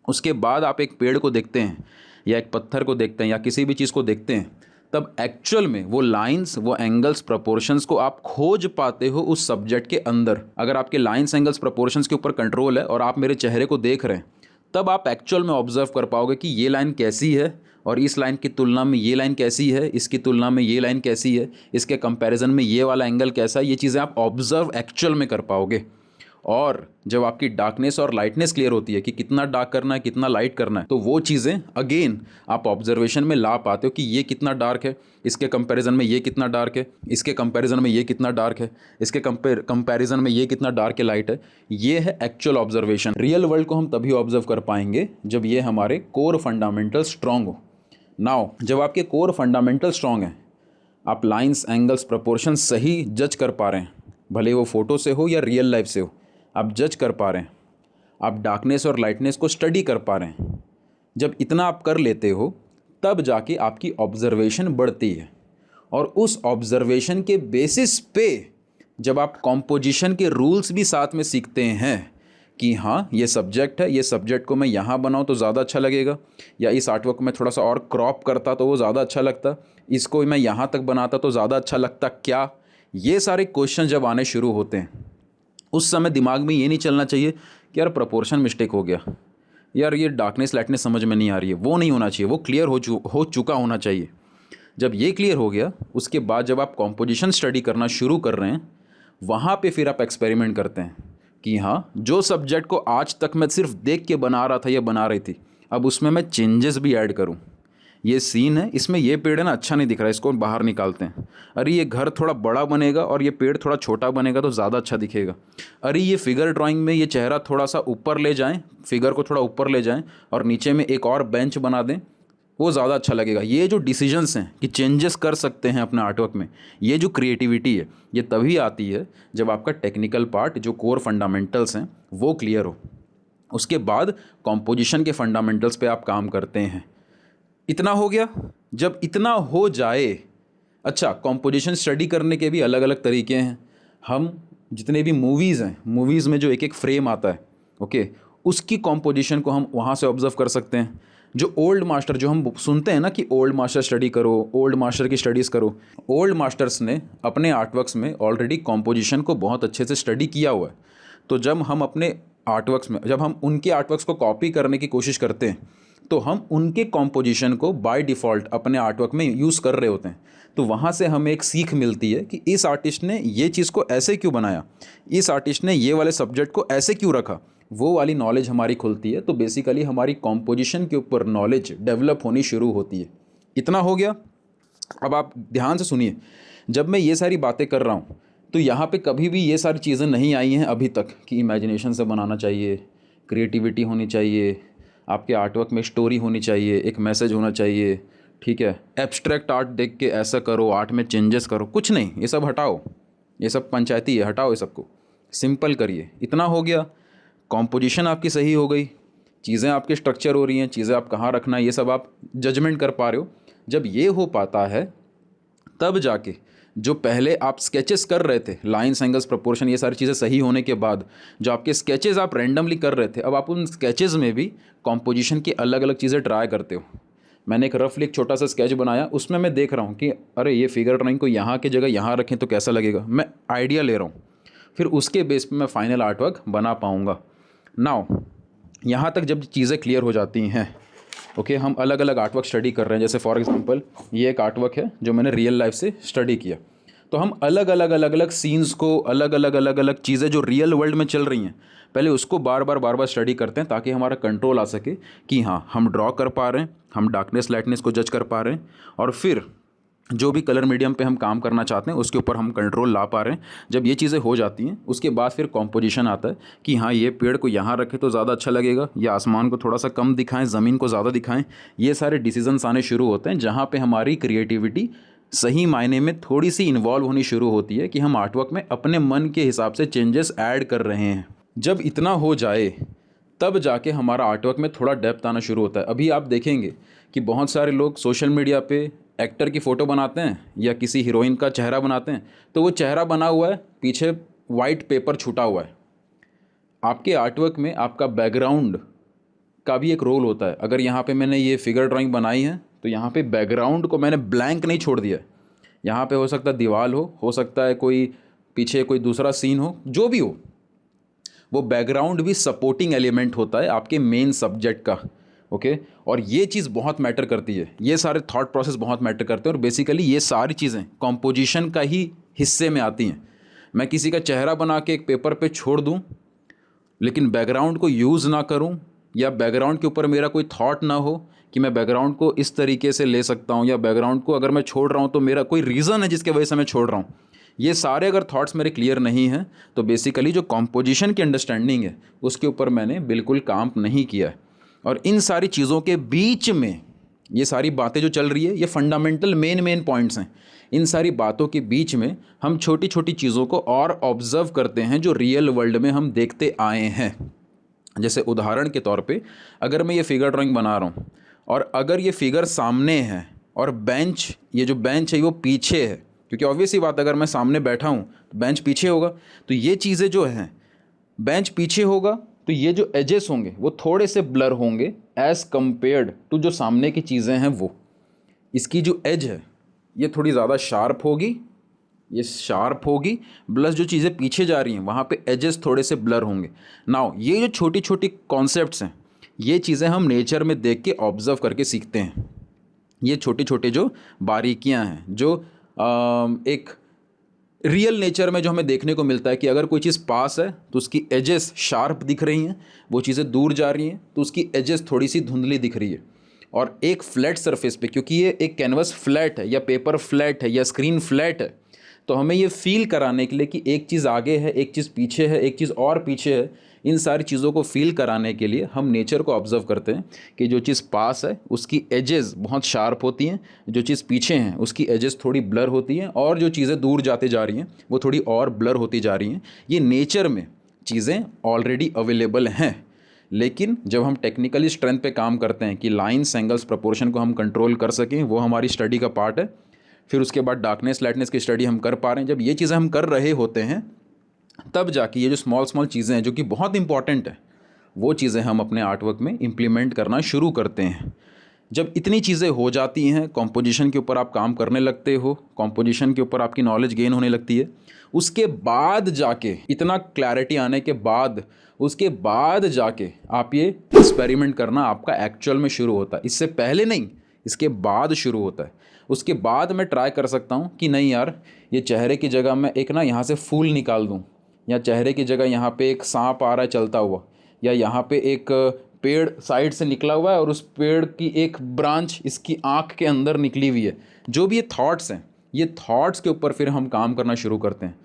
उसके बाद आप एक पेड़ को देखते हैं या एक पत्थर को देखते हैं या किसी भी चीज़ को देखते हैं, तब एक्चुअल में वो लाइंस, वो एंगल्स, प्रोपोर्शंस को आप खोज पाते हो उस सब्जेक्ट के अंदर। अगर आपके लाइंस, एंगल्स, प्रोपोर्शंस के ऊपर कंट्रोल है और आप मेरे चेहरे को देख रहे हैं, तब आप एक्चुअल में ऑब्जर्व कर पाओगे कि ये लाइन कैसी है और इस लाइन की तुलना में ये लाइन कैसी है, इसकी तुलना में ये लाइन कैसी है, इसके कंपैरिजन में ये वाला एंगल कैसा है। ये चीज़ें आप ऑब्जर्व एक्चुअल में कर पाओगे। और जब आपकी डार्कनेस और लाइटनेस क्लियर होती है कि कितना डार्क करना है, कितना लाइट करना है, तो वो चीज़ें अगेन आप ऑब्जर्वेशन में ला पाते हो कि ये कितना डार्क है, इसके कंपैरिजन में ये कितना डार्क है, इसके कंपैरिजन में ये कितना डार्क है, इसके कंपैरिजन में ये कितना डार्क है, लाइट है। ये है एक्चुअल ऑब्जर्वेशन। रियल वर्ल्ड को हम तभी ऑब्जर्व कर पाएंगे जब ये हमारे कोर फंडामेंटल स्ट्रांग हो। नाउ जब आपके कोर फंडामेंटल स्ट्रांग हैं, आप लाइंस, एंगल्स, प्रोपोर्शन सही जज कर पा रहे हैं, भले वो फोटो से हो या रियल लाइफ से हो, आप जज कर पा रहे हैं, आप डार्कनेस और लाइटनेस को स्टडी कर पा रहे हैं। जब इतना आप कर लेते हो तब जाके आपकी ऑब्जर्वेशन बढ़ती है। और उस ऑब्जर्वेशन के बेसिस पे जब आप कॉम्पोजिशन के रूल्स भी साथ में सीखते हैं कि हाँ ये सब्जेक्ट है, ये सब्जेक्ट को मैं यहाँ बनाऊँ तो ज़्यादा अच्छा लगेगा, या इस आर्टवर्क को मैं थोड़ा सा और क्रॉप करता तो वो ज़्यादा अच्छा लगता, इसको मैं यहाँ तक बनाता तो ज़्यादा अच्छा लगता क्या। ये सारे क्वेश्चन जब आने शुरू होते हैं, उस समय दिमाग में ये नहीं चलना चाहिए कि यार प्रोपोर्शन मिस्टेक हो गया, यार ये डार्कनेस लाइटनेस समझ में नहीं आ रही है। वो नहीं होना चाहिए, वो क्लियर हो चुका होना चाहिए। जब ये क्लियर हो गया, उसके बाद जब आप कॉम्पोजिशन स्टडी करना शुरू कर रहे हैं, वहाँ पे फिर आप एक्सपेरिमेंट करते हैं कि हाँ जो सब्जेक्ट को आज तक मैं सिर्फ देख के बना रहा था या बना रही थी, अब उसमें मैं चेंजेस भी ऐड करूँ। ये सीन है, इसमें ये पेड़ है ना अच्छा नहीं दिख रहा है, इसको बाहर निकालते हैं। अरे ये घर थोड़ा बड़ा बनेगा और ये पेड़ थोड़ा छोटा बनेगा तो ज़्यादा अच्छा दिखेगा। अरे ये फिगर ड्राइंग में ये चेहरा थोड़ा सा ऊपर ले जाएं, फिगर को थोड़ा ऊपर ले जाएं और नीचे में एक और बेंच बना दें, वो ज़्यादा अच्छा लगेगा। ये जो डिसीजंस हैं कि चेंजेस कर सकते हैं अपने आर्टवर्क में, ये जो क्रिएटिविटी है, ये तभी आती है जब आपका टेक्निकल पार्ट, जो कोर फंडामेंटल्स हैं, वो क्लियर हो। उसके बाद कॉम्पोजिशन के फंडामेंटल्स पे आप काम करते हैं। इतना हो गया। जब इतना हो जाए, अच्छा कॉम्पोजिशन स्टडी करने के भी अलग अलग तरीके हैं। हम जितने भी मूवीज़ हैं, मूवीज़ में जो एक एक फ्रेम आता है, ओके, उसकी कॉम्पोजिशन को हम वहाँ से ऑब्जर्व कर सकते हैं। जो ओल्ड मास्टर, जो हम सुनते हैं ना कि ओल्ड मास्टर स्टडी करो, ओल्ड मास्टर की स्टडीज़ करो, ओल्ड मास्टर्स ने अपने आर्टवर्क्स में ऑलरेडी कॉम्पोजिशन को बहुत अच्छे से स्टडी किया हुआ है। तो जब हम अपने आर्टवर्क्स में, जब हम उनके आर्टवर्क्स को कॉपी करने की कोशिश करते हैं, तो हम उनके कॉम्पोजिशन को बाय डिफ़ॉल्ट अपने आर्टवर्क में यूज़ कर रहे होते हैं। तो वहाँ से हमें एक सीख मिलती है कि इस आर्टिस्ट ने ये चीज़ को ऐसे क्यों बनाया, इस आर्टिस्ट ने ये वाले सब्जेक्ट को ऐसे क्यों रखा, वो वाली नॉलेज हमारी खुलती है। तो बेसिकली हमारी कॉम्पोजिशन के ऊपर नॉलेज डेवलप होनी शुरू होती है। इतना हो गया। अब आप ध्यान से सुनिए, जब मैं ये सारी बातें कर रहा हूँ तो यहाँ पे कभी भी ये सारी चीज़ें नहीं आई हैं अभी तक कि इमेजिनेशन से बनाना चाहिए, क्रिएटिविटी होनी चाहिए, आपके आर्टवर्क में स्टोरी होनी चाहिए, एक मैसेज होना चाहिए, ठीक है, एब्स्ट्रैक्ट आर्ट देख के ऐसा करो, आर्ट में चेंजेस करो, कुछ नहीं। ये सब हटाओ, ये सब पंचायती है, हटाओ ये सबको, सिंपल करिए। इतना हो गया। कॉम्पोजिशन आपकी सही हो गई, चीज़ें आपकी स्ट्रक्चर हो रही हैं, चीज़ें आप कहाँ रखना है ये सब आप जजमेंट कर पा रहे हो। जब ये हो पाता है तब जाके जो पहले आप स्केचेस कर रहे थे, लाइन्स, एंगल्स, प्रोपोर्शन, ये सारी चीज़ें सही होने के बाद जो आपके स्केचेस आप रैंडमली कर रहे थे, अब आप उन स्केचेस में भी कॉम्पोजिशन की अलग अलग चीज़ें ट्राई करते हो। मैंने एक रफली एक छोटा सा स्केच बनाया, उसमें मैं देख रहा हूँ कि अरे ये फिगर ड्राइंग को यहाँ की जगह यहाँ रखें तो कैसा लगेगा, मैं आइडिया ले रहा हूँ। फिर उसके बेस पे मैं फाइनल आर्टवर्क बना पाऊँगा। नाउ यहाँ तक जब चीज़ें क्लियर हो जाती हैं, ओके, हम अलग अलग आर्टवर्क स्टडी कर रहे हैं। जैसे फॉर एग्जांपल ये एक आर्टवर्क है जो मैंने रियल लाइफ से स्टडी किया। तो हम अलग अलग सीन्स को, अलग अलग चीज़ें जो रियल वर्ल्ड में चल रही हैं, पहले उसको बार बार स्टडी करते हैं ताकि हमारा कंट्रोल आ सके कि हाँ हम ड्रॉ कर पा रहे हैं, हम डार्कनेस लाइटनेस को जज कर पा रहे हैं, और फिर जो भी कलर मीडियम पे हम काम करना चाहते हैं उसके ऊपर हम कंट्रोल ला पा रहे हैं। जब ये चीज़ें हो जाती हैं उसके बाद फिर कॉम्पोजिशन आता है कि हाँ ये पेड़ को यहाँ रखें तो ज़्यादा अच्छा लगेगा, या आसमान को थोड़ा सा कम दिखाएं, ज़मीन को ज़्यादा दिखाएं। ये सारे डिसीजंस आने शुरू होते हैं जहाँ पे हमारी क्रिएटिविटी सही मायने में थोड़ी सी इन्वॉल्व होनी शुरू होती है कि हम आर्टवर्क में अपने मन के हिसाब से चेंजेस ऐड कर रहे हैं। जब इतना हो जाए तब जाके हमारा आर्टवर्क में थोड़ा डेप्थ आना शुरू होता है। अभी आप देखेंगे कि बहुत सारे लोग सोशल मीडिया पे एक्टर की फ़ोटो बनाते हैं या किसी हीरोइन का चेहरा बनाते हैं, तो वो चेहरा बना हुआ है, पीछे वाइट पेपर छूटा हुआ है। आपके आर्टवर्क में आपका बैकग्राउंड का भी एक रोल होता है। अगर यहाँ पे मैंने ये फिगर ड्राइंग बनाई है तो यहाँ पे बैकग्राउंड को मैंने ब्लैंक नहीं छोड़ दिया। यहाँ पे हो सकता है दीवार हो सकता है कोई पीछे कोई दूसरा सीन हो, जो भी हो, वो बैकग्राउंड भी सपोर्टिंग एलिमेंट होता है आपके मेन सब्जेक्ट का। ओके, और ये चीज़ बहुत मैटर करती है, ये सारे थॉट प्रोसेस बहुत मैटर करते हैं, और बेसिकली ये सारी चीज़ें कॉम्पोजिशन का ही हिस्से में आती हैं। मैं किसी का चेहरा बना के एक पेपर पे छोड़ दूं लेकिन बैकग्राउंड को यूज़ ना करूं, या बैकग्राउंड के ऊपर मेरा कोई थॉट ना हो कि मैं बैकग्राउंड को इस तरीके से ले सकता हूं, या बैकग्राउंड को अगर मैं छोड़ रहा हूं तो मेरा कोई रीज़न है जिसके वजह से मैं छोड़ रहा हूं, ये सारे अगर थॉट्स मेरे क्लियर नहीं हैं तो बेसिकली जो कॉम्पोजिशन की अंडरस्टैंडिंग है उसके ऊपर मैंने बिल्कुल काम नहीं किया है। और इन सारी चीज़ों के बीच में ये सारी बातें जो चल रही है, ये फंडामेंटल मेन पॉइंट्स हैं। इन सारी बातों के बीच में हम छोटी छोटी चीज़ों को और ऑब्जर्व करते हैं जो रियल वर्ल्ड में हम देखते आए हैं। जैसे उदाहरण के तौर पे अगर मैं ये फिगर ड्राइंग बना रहा हूँ और अगर ये फिगर सामने है और बेंच, ये जो बेंच है वो पीछे है, क्योंकि ऑब्वियस ही बात, अगर मैं सामने बैठा हूँ तो बेंच पीछे होगा, तो ये चीज़ें जो हैं, बेंच पीछे होगा तो ये जो एजेस होंगे वो थोड़े से ब्लर होंगे एज़ कम्पेयर्ड टू जो सामने की चीज़ें हैं वो। इसकी जो एज है ये थोड़ी ज़्यादा शार्प होगी, ये शार्प होगी, प्लस जो चीज़ें पीछे जा रही हैं वहाँ पे एजेस थोड़े से ब्लर होंगे। नाउ ये जो छोटी छोटी कॉन्सेप्ट्स हैं, ये चीज़ें हम नेचर में देख के ऑब्जर्व करके सीखते हैं। ये छोटे छोटे जो बारीकियाँ हैं जो एक रियल नेचर में जो हमें देखने को मिलता है कि अगर कोई चीज़ पास है तो उसकी एजेस शार्प दिख रही हैं, वो चीज़ें दूर जा रही हैं तो उसकी एजेस थोड़ी सी धुंधली दिख रही है। और एक फ्लैट सरफेस पे, क्योंकि ये एक कैनवस फ्लैट है या पेपर फ्लैट है या स्क्रीन फ्लैट है, तो हमें ये फील कराने के लिए कि एक चीज़ आगे है, एक चीज़ पीछे है, एक चीज़ और पीछे है, इन सारी चीज़ों को फील कराने के लिए हम नेचर को ऑब्जर्व करते हैं कि जो चीज़ पास है उसकी एजेस बहुत शार्प होती हैं, जो चीज़ पीछे हैं उसकी एजेस थोड़ी ब्लर होती हैं, और जो चीज़ें दूर जाते जा रही हैं वो थोड़ी और ब्लर होती जा रही हैं। ये नेचर में चीज़ें ऑलरेडी अवेलेबल हैं, लेकिन जब हम टेक्निकली स्ट्रेंथ पे काम करते हैं कि लाइन्स, एंगल्स, प्रोपोर्शन को हम कंट्रोल कर सकें, वो हमारी स्टडी का पार्ट है। फिर उसके बाद डार्कनेस, लाइटनेस की स्टडी हम कर पा रहे हैं। जब ये चीज़ें हम कर रहे होते हैं तब जाके ये जो स्मॉल चीज़ें हैं जो कि बहुत इंपॉर्टेंट है, वो चीज़ें हम अपने आर्टवर्क में इम्प्लीमेंट करना शुरू करते हैं। जब इतनी चीज़ें हो जाती हैं, कॉम्पोजिशन के ऊपर आप काम करने लगते हो, कॉम्पोजिशन के ऊपर आपकी नॉलेज गेन होने लगती है, उसके बाद जाके इतना क्लैरिटी आने के बाद उसके बाद जाके आप ये एक्सपेरिमेंट करना आपका एक्चुअल में शुरू होता है। इससे पहले नहीं, इसके बाद शुरू होता है। उसके बाद मैं ट्राई कर सकता हूँ कि नहीं यार, ये चेहरे की जगह मैं एक ना यहाँ से फूल निकाल दूँ, या चेहरे की जगह यहाँ पे एक सांप आ रहा है चलता हुआ, या यहाँ पे एक पेड़ साइड से निकला हुआ है और उस पेड़ की एक ब्रांच इसकी आँख के अंदर निकली हुई है। जो भी ये थॉट्स हैं, ये थॉट्स के ऊपर फिर हम काम करना शुरू करते हैं।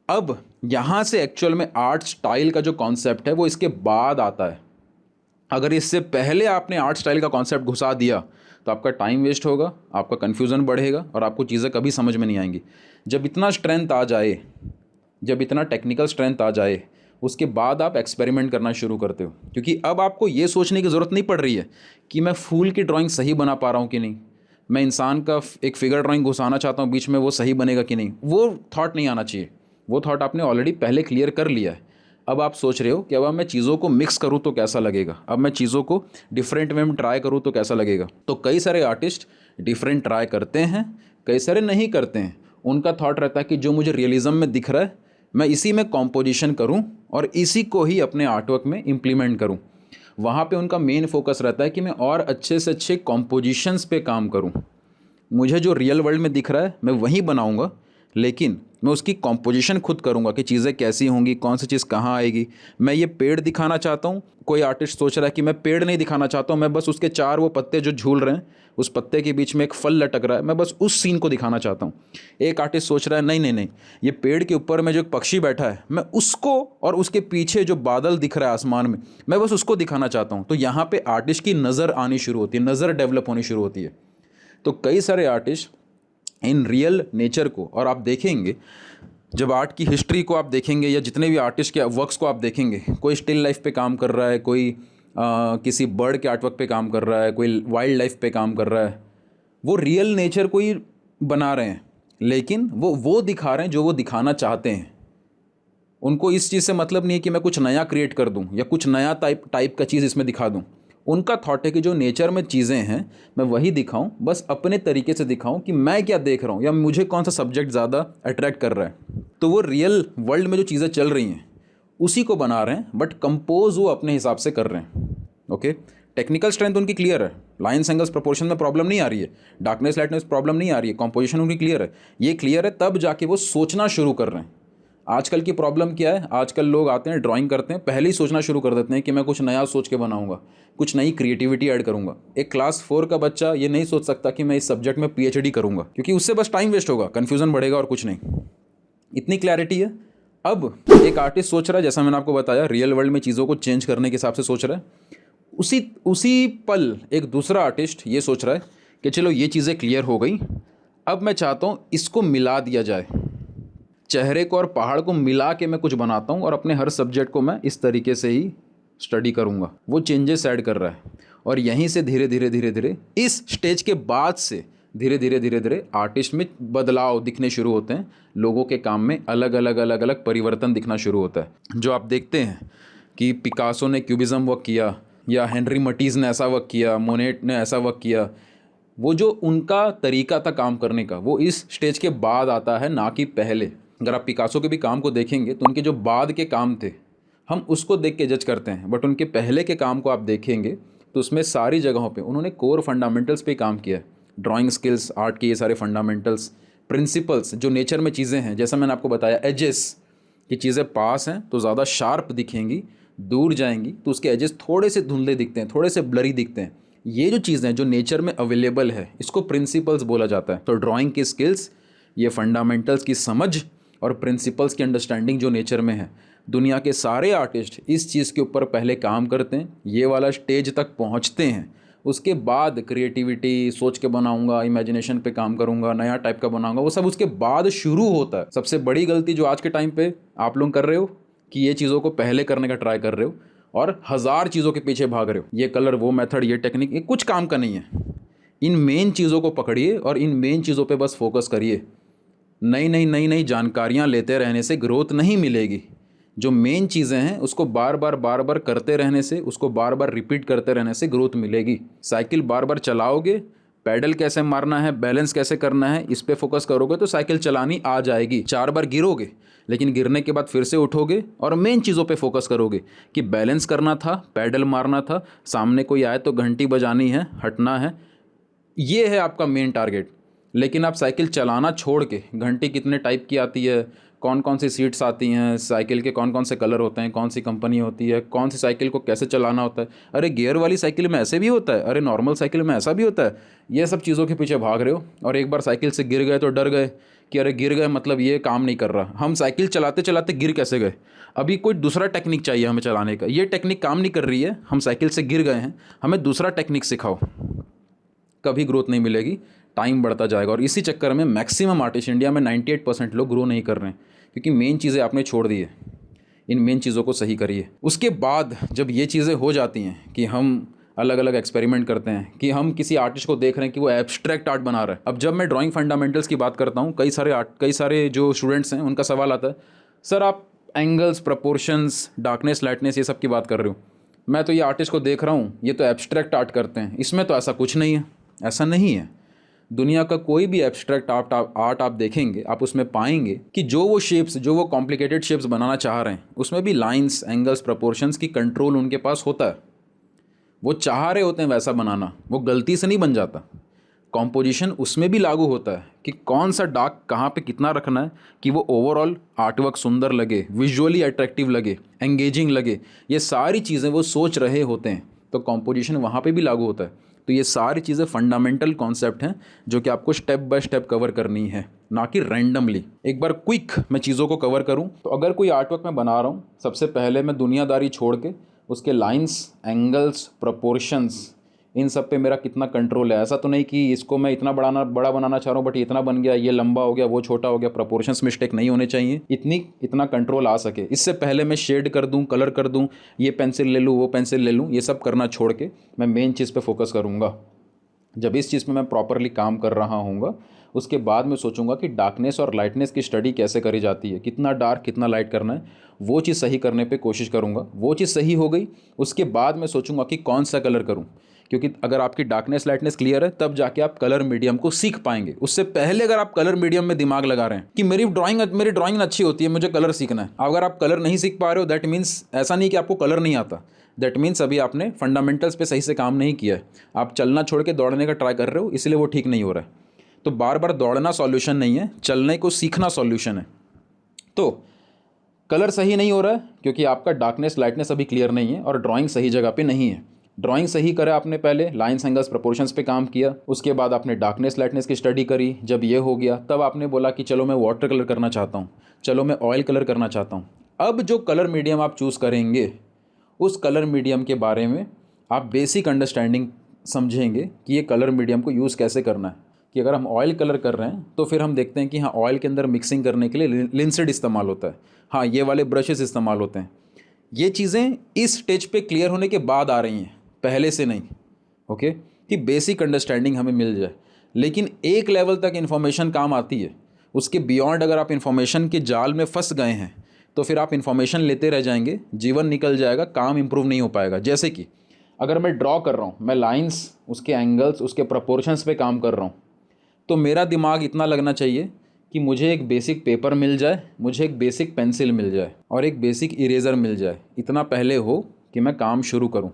अब यहाँ से एक्चुअल में आर्ट स्टाइल का जो कॉन्सेप्ट है वो इसके बाद आता है। अगर इससे पहले आपने आर्ट स्टाइल का कॉन्सेप्ट घुसा दिया तो आपका टाइम वेस्ट होगा, आपका कन्फ्यूज़न बढ़ेगा और आपको चीज़ें कभी समझ में नहीं आएंगी। जब इतना स्ट्रेंथ आ जाए, जब इतना टेक्निकल स्ट्रेंथ आ जाए, उसके बाद आप एक्सपेरिमेंट करना शुरू करते हो, क्योंकि अब आपको ये सोचने की ज़रूरत नहीं पड़ रही है कि मैं फूल की ड्राइंग सही बना पा रहा हूँ कि नहीं, मैं इंसान का एक फिगर ड्राइंग घुसाना चाहता हूँ बीच में, वो सही बनेगा कि नहीं। वो थॉट नहीं आना चाहिए। वो थॉट आपने ऑलरेडी पहले क्लियर कर लिया है। अब आप सोच रहे हो कि अब मैं चीज़ों को मिक्स करूँ तो कैसा लगेगा, अब मैं चीज़ों को डिफरेंट वे में ट्राई करूँ तो कैसा लगेगा। तो कई सारे आर्टिस्ट डिफरेंट ट्राई करते हैं, कई सारे नहीं करते हैं। उनका थॉट रहता है कि जो मुझे रियलिज़म में दिख रहा है मैं इसी में कॉम्पोजिशन करूं और इसी को ही अपने आर्टवर्क में इम्प्लीमेंट करूं। वहाँ पे उनका मेन फोकस रहता है कि मैं और अच्छे से अच्छे कॉम्पोजिशंस पे काम करूं। मुझे जो रियल वर्ल्ड में दिख रहा है मैं वही बनाऊंगा, लेकिन मैं उसकी कॉम्पोजिशन खुद करूंगा कि चीज़ें कैसी होंगी, कौन सी चीज़ कहाँ आएगी। मैं ये पेड़ दिखाना चाहता हूँ, कोई आर्टिस्ट सोच रहा है कि मैं पेड़ नहीं दिखाना चाहता हूँ, मैं बस उसके चार वो पत्ते जो झूल रहे हैं, उस पत्ते के बीच में एक फल लटक रहा है, मैं बस उस सीन को दिखाना चाहता हूँ। एक आर्टिस्ट सोच रहा है नहीं नहीं नहीं, ये पेड़ के ऊपर में जो एक पक्षी बैठा है मैं उसको, और उसके पीछे जो बादल दिख रहा है आसमान में, मैं बस उसको दिखाना चाहता हूँ। तो यहाँ पे आर्टिस्ट की नज़र आनी शुरू होती है, नज़र डेवलप होनी शुरू होती है। तो कई सारे आर्टिस्ट इन रियल नेचर को, और आप देखेंगे जब आर्ट की हिस्ट्री को आप देखेंगे या जितने भी आर्टिस्ट के वर्क्स को आप देखेंगे, कोई स्टिल लाइफ पे काम कर रहा है, कोई किसी बर्ड के आर्टवर्क पे काम कर रहा है, कोई वाइल्ड लाइफ पे काम कर रहा है, वो रियल नेचर को ही बना रहे हैं, लेकिन वो दिखा रहे हैं जो वो दिखाना चाहते हैं। उनको इस चीज़ से मतलब नहीं है कि मैं कुछ नया क्रिएट कर दूं या कुछ नया टाइप का चीज़ इसमें दिखा दूं। उनका थॉट है कि जो नेचर में चीज़ें हैं मैं वही दिखाऊं, बस अपने तरीके से दिखाऊं कि मैं क्या देख रहा हूं या मुझे कौन सा सब्जेक्ट ज़्यादा अट्रैक्ट कर रहा है। तो वो रियल वर्ल्ड में जो चीज़ें चल रही हैं उसी को बना रहे हैं, बट कंपोज वो अपने हिसाब से कर रहे हैं। ओके, टेक्निकल स्ट्रेंथ उनकी क्लियर है, लाइन्स एंगल्स प्रोपोर्शन में प्रॉब्लम नहीं आ रही है, डार्कनेस लाइटनेस प्रॉब्लम नहीं आ रही है, कॉम्पोजिशन उनकी क्लियर है। ये क्लियर है तब जाके वो सोचना शुरू कर रहे हैं। आजकल की प्रॉब्लम क्या है, आजकल लोग आते हैं ड्राइंग करते हैं, पहले ही सोचना शुरू कर देते हैं कि मैं कुछ नया सोच के बनाऊंगा, कुछ नई क्रिएटिविटी ऐड करूंगा। एक क्लास 4 का बच्चा ये नहीं सोच सकता कि मैं इस सब्जेक्ट में PhD करूंगा, क्योंकि उससे बस टाइम वेस्ट होगा, कन्फ्यूजन बढ़ेगा और कुछ नहीं। इतनी क्लैरिटी है। अब एक आर्टिस्ट सोच रहा है, जैसा मैंने आपको बताया, रियल वर्ल्ड में चीज़ों को चेंज करने के हिसाब से सोच रहा है। उसी पल एक दूसरा आर्टिस्ट ये सोच रहा है कि चलो ये चीज़ें क्लियर हो गई, अब मैं चाहता हूँ इसको मिला दिया जाए, चेहरे को और पहाड़ को मिला के मैं कुछ बनाता हूँ और अपने हर सब्जेक्ट को मैं इस तरीके से ही स्टडी करूँगा। वो चेंजेस ऐड कर रहा है और यहीं से धीरे धीरे इस स्टेज के बाद से धीरे धीरे आर्टिस्ट में बदलाव दिखने शुरू होते हैं। लोगों के काम में अलग अलग परिवर्तन दिखना शुरू होता है। जो आप देखते हैं कि पिकासो ने क्यूबिज्म वर्क किया या हेनरी मटीज ने ऐसा वर्क किया, मोनेट ने ऐसा वर्क किया, वो जो उनका तरीका था काम करने का वो इस स्टेज के बाद आता है, ना कि पहले। अगर आप पिकासो के भी काम को देखेंगे तो उनके जो बाद के काम थे हम उसको देख के जज करते हैं, बट उनके पहले के काम को आप देखेंगे तो उसमें सारी जगहों पे उन्होंने कोर फंडामेंटल्स पे काम किया है। ड्राइंग स्किल्स, आर्ट के ये सारे फंडामेंटल्स, प्रिंसिपल्स, जो नेचर में चीज़ें हैं, जैसा मैंने आपको बताया एजेस की चीज़ें पास हैं तो ज़्यादा शार्प दिखेंगी, दूर जाएंगी तो उसके एजेस थोड़े से धुंधले दिखते हैं, थोड़े से ब्लरी दिखते हैं। ये जो चीज़ें हैं जो नेचर में अवेलेबल है इसको प्रिंसिपल्स बोला जाता है। तो ड्राइंग की स्किल्स, ये फंडामेंटल्स की समझ और प्रिंसिपल्स की अंडरस्टैंडिंग जो नेचर में है, दुनिया के सारे आर्टिस्ट इस चीज़ के ऊपर पहले काम करते हैं, ये वाला स्टेज तक पहुंचते हैं, उसके बाद क्रिएटिविटी, सोच के बनाऊंगा, इमेजिनेशन पे काम करूंगा, नया टाइप का बनाऊंगा, वो सब उसके बाद शुरू होता है। सबसे बड़ी गलती जो आज के टाइम पे आप लोग कर रहे हो कि ये चीज़ों को पहले करने का ट्राई कर रहे हो और 1000 चीज़ों के पीछे भाग रहे हो। ये कलर, वो मेथड, ये टेक्निक, ये कुछ काम का नहीं है। इन मेन चीज़ों को पकड़िए और इन मेन चीज़ों पे बस फोकस करिए। नई जानकारियाँ लेते रहने से ग्रोथ नहीं मिलेगी। जो मेन चीज़ें हैं उसको बार बार करते रहने से, उसको बार बार रिपीट करते रहने से ग्रोथ मिलेगी। साइकिल बार बार चलाओगे, पैडल कैसे मारना है, बैलेंस कैसे करना है, इस पे फोकस करोगे तो साइकिल चलानी आ जाएगी। 4 बार गिरोगे लेकिन गिरने के बाद फिर से उठोगे और मेन चीज़ों पे फोकस करोगे कि बैलेंस करना था, पैडल मारना था, सामने कोई आए तो घंटी बजानी है, हटना है, ये है आपका मेन टारगेट। लेकिन आप साइकिल चलाना छोड़ के, घंटी कितने टाइप की आती है, कौन कौन सी सीट्स आती हैं, साइकिल के कौन कौन से कलर होते हैं, कौन सी कंपनी होती है, कौन सी साइकिल को कैसे चलाना होता है, अरे गियर वाली साइकिल में ऐसे भी होता है, अरे नॉर्मल साइकिल में ऐसा भी होता है, ये सब चीज़ों के पीछे भाग रहे हो और एक बार साइकिल से गिर गए तो डर गए कि अरे गिर गए मतलब ये काम नहीं कर रहा। हम साइकिल चलाते चलाते गिर कैसे गए, अभी कोई दूसरा टेक्निक चाहिए हमें चलाने का, ये टेक्निक काम नहीं कर रही है, हम साइकिल से गिर गए हैं, हमें दूसरा टेक्निक सिखाओ। कभी ग्रोथ नहीं मिलेगी, टाइम बढ़ता जाएगा। और इसी चक्कर में मैक्सिमम आर्टिस्ट इंडिया में 98% लोग ग्रो नहीं कर रहे हैं, क्योंकि मेन चीज़ें आपने छोड़ दी है। इन मेन चीज़ों को सही करिए। उसके बाद जब ये चीज़ें हो जाती हैं कि हम अलग अलग एक्सपेरिमेंट करते हैं, कि हम किसी आर्टिस्ट को देख रहे हैं कि वो एब्स्ट्रैक्ट आर्ट बना रहा है। अब जब मैं ड्राइंग फंडामेंटल्स की बात करता हूँ, कई सारे जो स्टूडेंट्स हैं उनका सवाल आता है, सर आप एंगल्स, प्रपोर्शंस, डार्कनेस, लाइटनेस ये सब की बात कर रहे हो, मैं तो ये आर्टिस्ट को देख रहा हूँ, ये तो एब्स्ट्रैक्ट आर्ट करते हैं, इसमें तो ऐसा कुछ नहीं है। ऐसा नहीं है। दुनिया का कोई भी एब्स्ट्रैक्ट आर्ट आप देखेंगे, आप उसमें पाएंगे कि जो वो शेप्स, जो वो कॉम्प्लिकेटेड शेप्स बनाना चाह रहे हैं, उसमें भी लाइंस, एंगल्स, प्रपोर्शंस की कंट्रोल उनके पास होता है। वो चाह रहे होते हैं वैसा बनाना, वो गलती से नहीं बन जाता। कॉम्पोजिशन उसमें भी लागू होता है कि कौन सा डार्क कहाँ पे कितना रखना है कि वो ओवरऑल आर्टवर्क सुंदर लगे, विजुअली अट्रैक्टिव लगे, एंगेजिंग लगे। ये सारी चीज़ें वो सोच रहे होते हैं, तो कॉम्पोजिशन वहाँ पे भी लागू होता है। तो ये सारी चीज़ें फंडामेंटल कॉन्सेप्ट हैं जो कि आपको स्टेप बाय स्टेप कवर करनी है, ना कि रैंडमली। एक बार क्विक मैं चीज़ों को कवर करूं तो अगर कोई आर्टवर्क मैं बना रहा हूं, सबसे पहले मैं दुनियादारी छोड़ के उसके लाइंस, एंगल्स, प्रोपोर्शंस, इन सब पे मेरा कितना कंट्रोल है। ऐसा तो नहीं कि इसको मैं इतना बड़ा बनाना चाह रहा हूँ बट ये इतना बन गया, ये लंबा हो गया, वो छोटा हो गया, प्रोपोर्शंस मिस्टेक नहीं होने चाहिए, इतना कंट्रोल आ सके। इससे पहले मैं शेड कर दूँ, कलर कर दूँ, ये पेंसिल ले लूँ, वो पेंसिल ले लूँ, ये सब करना छोड़ के मैं मेन चीज़ पे फोकस करूँगा। जब इस चीज़ पे मैं प्रॉपरली काम कर रहा हूँगा उसके बाद मैं सोचूंगा कि डार्कनेस और लाइटनेस की स्टडी कैसे करी जाती है, कितना डार्क कितना लाइट करना है, वो चीज़ सही करने पे कोशिश करूँगा। वो चीज़ सही हो गई, उसके बाद मैं सोचूंगा कि कौन सा कलर करूँ, क्योंकि अगर आपकी डार्कनेस लाइटनेस क्लियर है तब जाके आप कलर मीडियम को सीख पाएंगे। उससे पहले अगर आप कलर मीडियम में दिमाग लगा रहे हैं कि मेरी ड्राइंग अच्छी होती है, मुझे कलर सीखना है, अगर आप कलर नहीं सीख पा रहे हो दैट मीन्स ऐसा नहीं कि आपको कलर नहीं आता, दैट मीन्स अभी आपने फंडामेंटल्स पे सही से काम नहीं किया है। आप चलना छोड़ के दौड़ने का ट्राई कर रहे हो, इसलिए वो ठीक नहीं हो रहा है। तो बार बार दौड़ना सॉल्यूशन नहीं है, चलने को सीखना सॉल्यूशन है। तो कलर सही नहीं हो रहा है क्योंकि आपका डार्कनेस लाइटनेस अभी क्लियर नहीं है और ड्राइंग सही जगह पे नहीं है। ड्राइंग सही करा आपने, पहले लाइन्स एंगल्स प्रोपोर्शंस पे काम किया, उसके बाद आपने डार्कनेस लाइटनेस की स्टडी करी। जब ये हो गया तब आपने बोला कि चलो मैं वाटर कलर करना चाहता हूँ, चलो मैं ऑयल कलर करना चाहता हूँ। अब जो कलर मीडियम आप चूज़ करेंगे उस कलर मीडियम के बारे में आप बेसिक अंडरस्टैंडिंग समझेंगे कि ये कलर मीडियम को यूज़ कैसे करना है। कि अगर हम ऑयल कलर कर रहे हैं तो फिर हम देखते हैं कि हाँ, ऑयल के अंदर मिक्सिंग करने के लिए लिंसेड इस्तेमाल होता है, हाँ ये वाले ब्रशेस इस्तेमाल होते हैं। ये चीज़ें इस स्टेज पे क्लियर होने के बाद आ रही हैं, पहले से नहीं। ओके, कि बेसिक अंडरस्टैंडिंग हमें मिल जाए। लेकिन एक लेवल तक इन्फॉर्मेशन काम आती है, उसके बियॉन्ड अगर आप इन्फॉर्मेशन के जाल में फंस गए हैं तो फिर आप इन्फॉर्मेशन लेते रह जाएंगे, जीवन निकल जाएगा, काम इंप्रूव नहीं हो पाएगा। जैसे कि अगर मैं ड्रॉ कर रहा हूँ, मैं लाइंस, उसके एंगल्स, उसके प्रपोर्शंस पे काम कर रहा हूँ, तो मेरा दिमाग इतना लगना चाहिए कि मुझे एक बेसिक पेपर मिल जाए, मुझे एक बेसिक पेंसिल मिल जाए और एक बेसिक इरेज़र मिल जाए। इतना पहले हो कि मैं काम शुरू करूँ।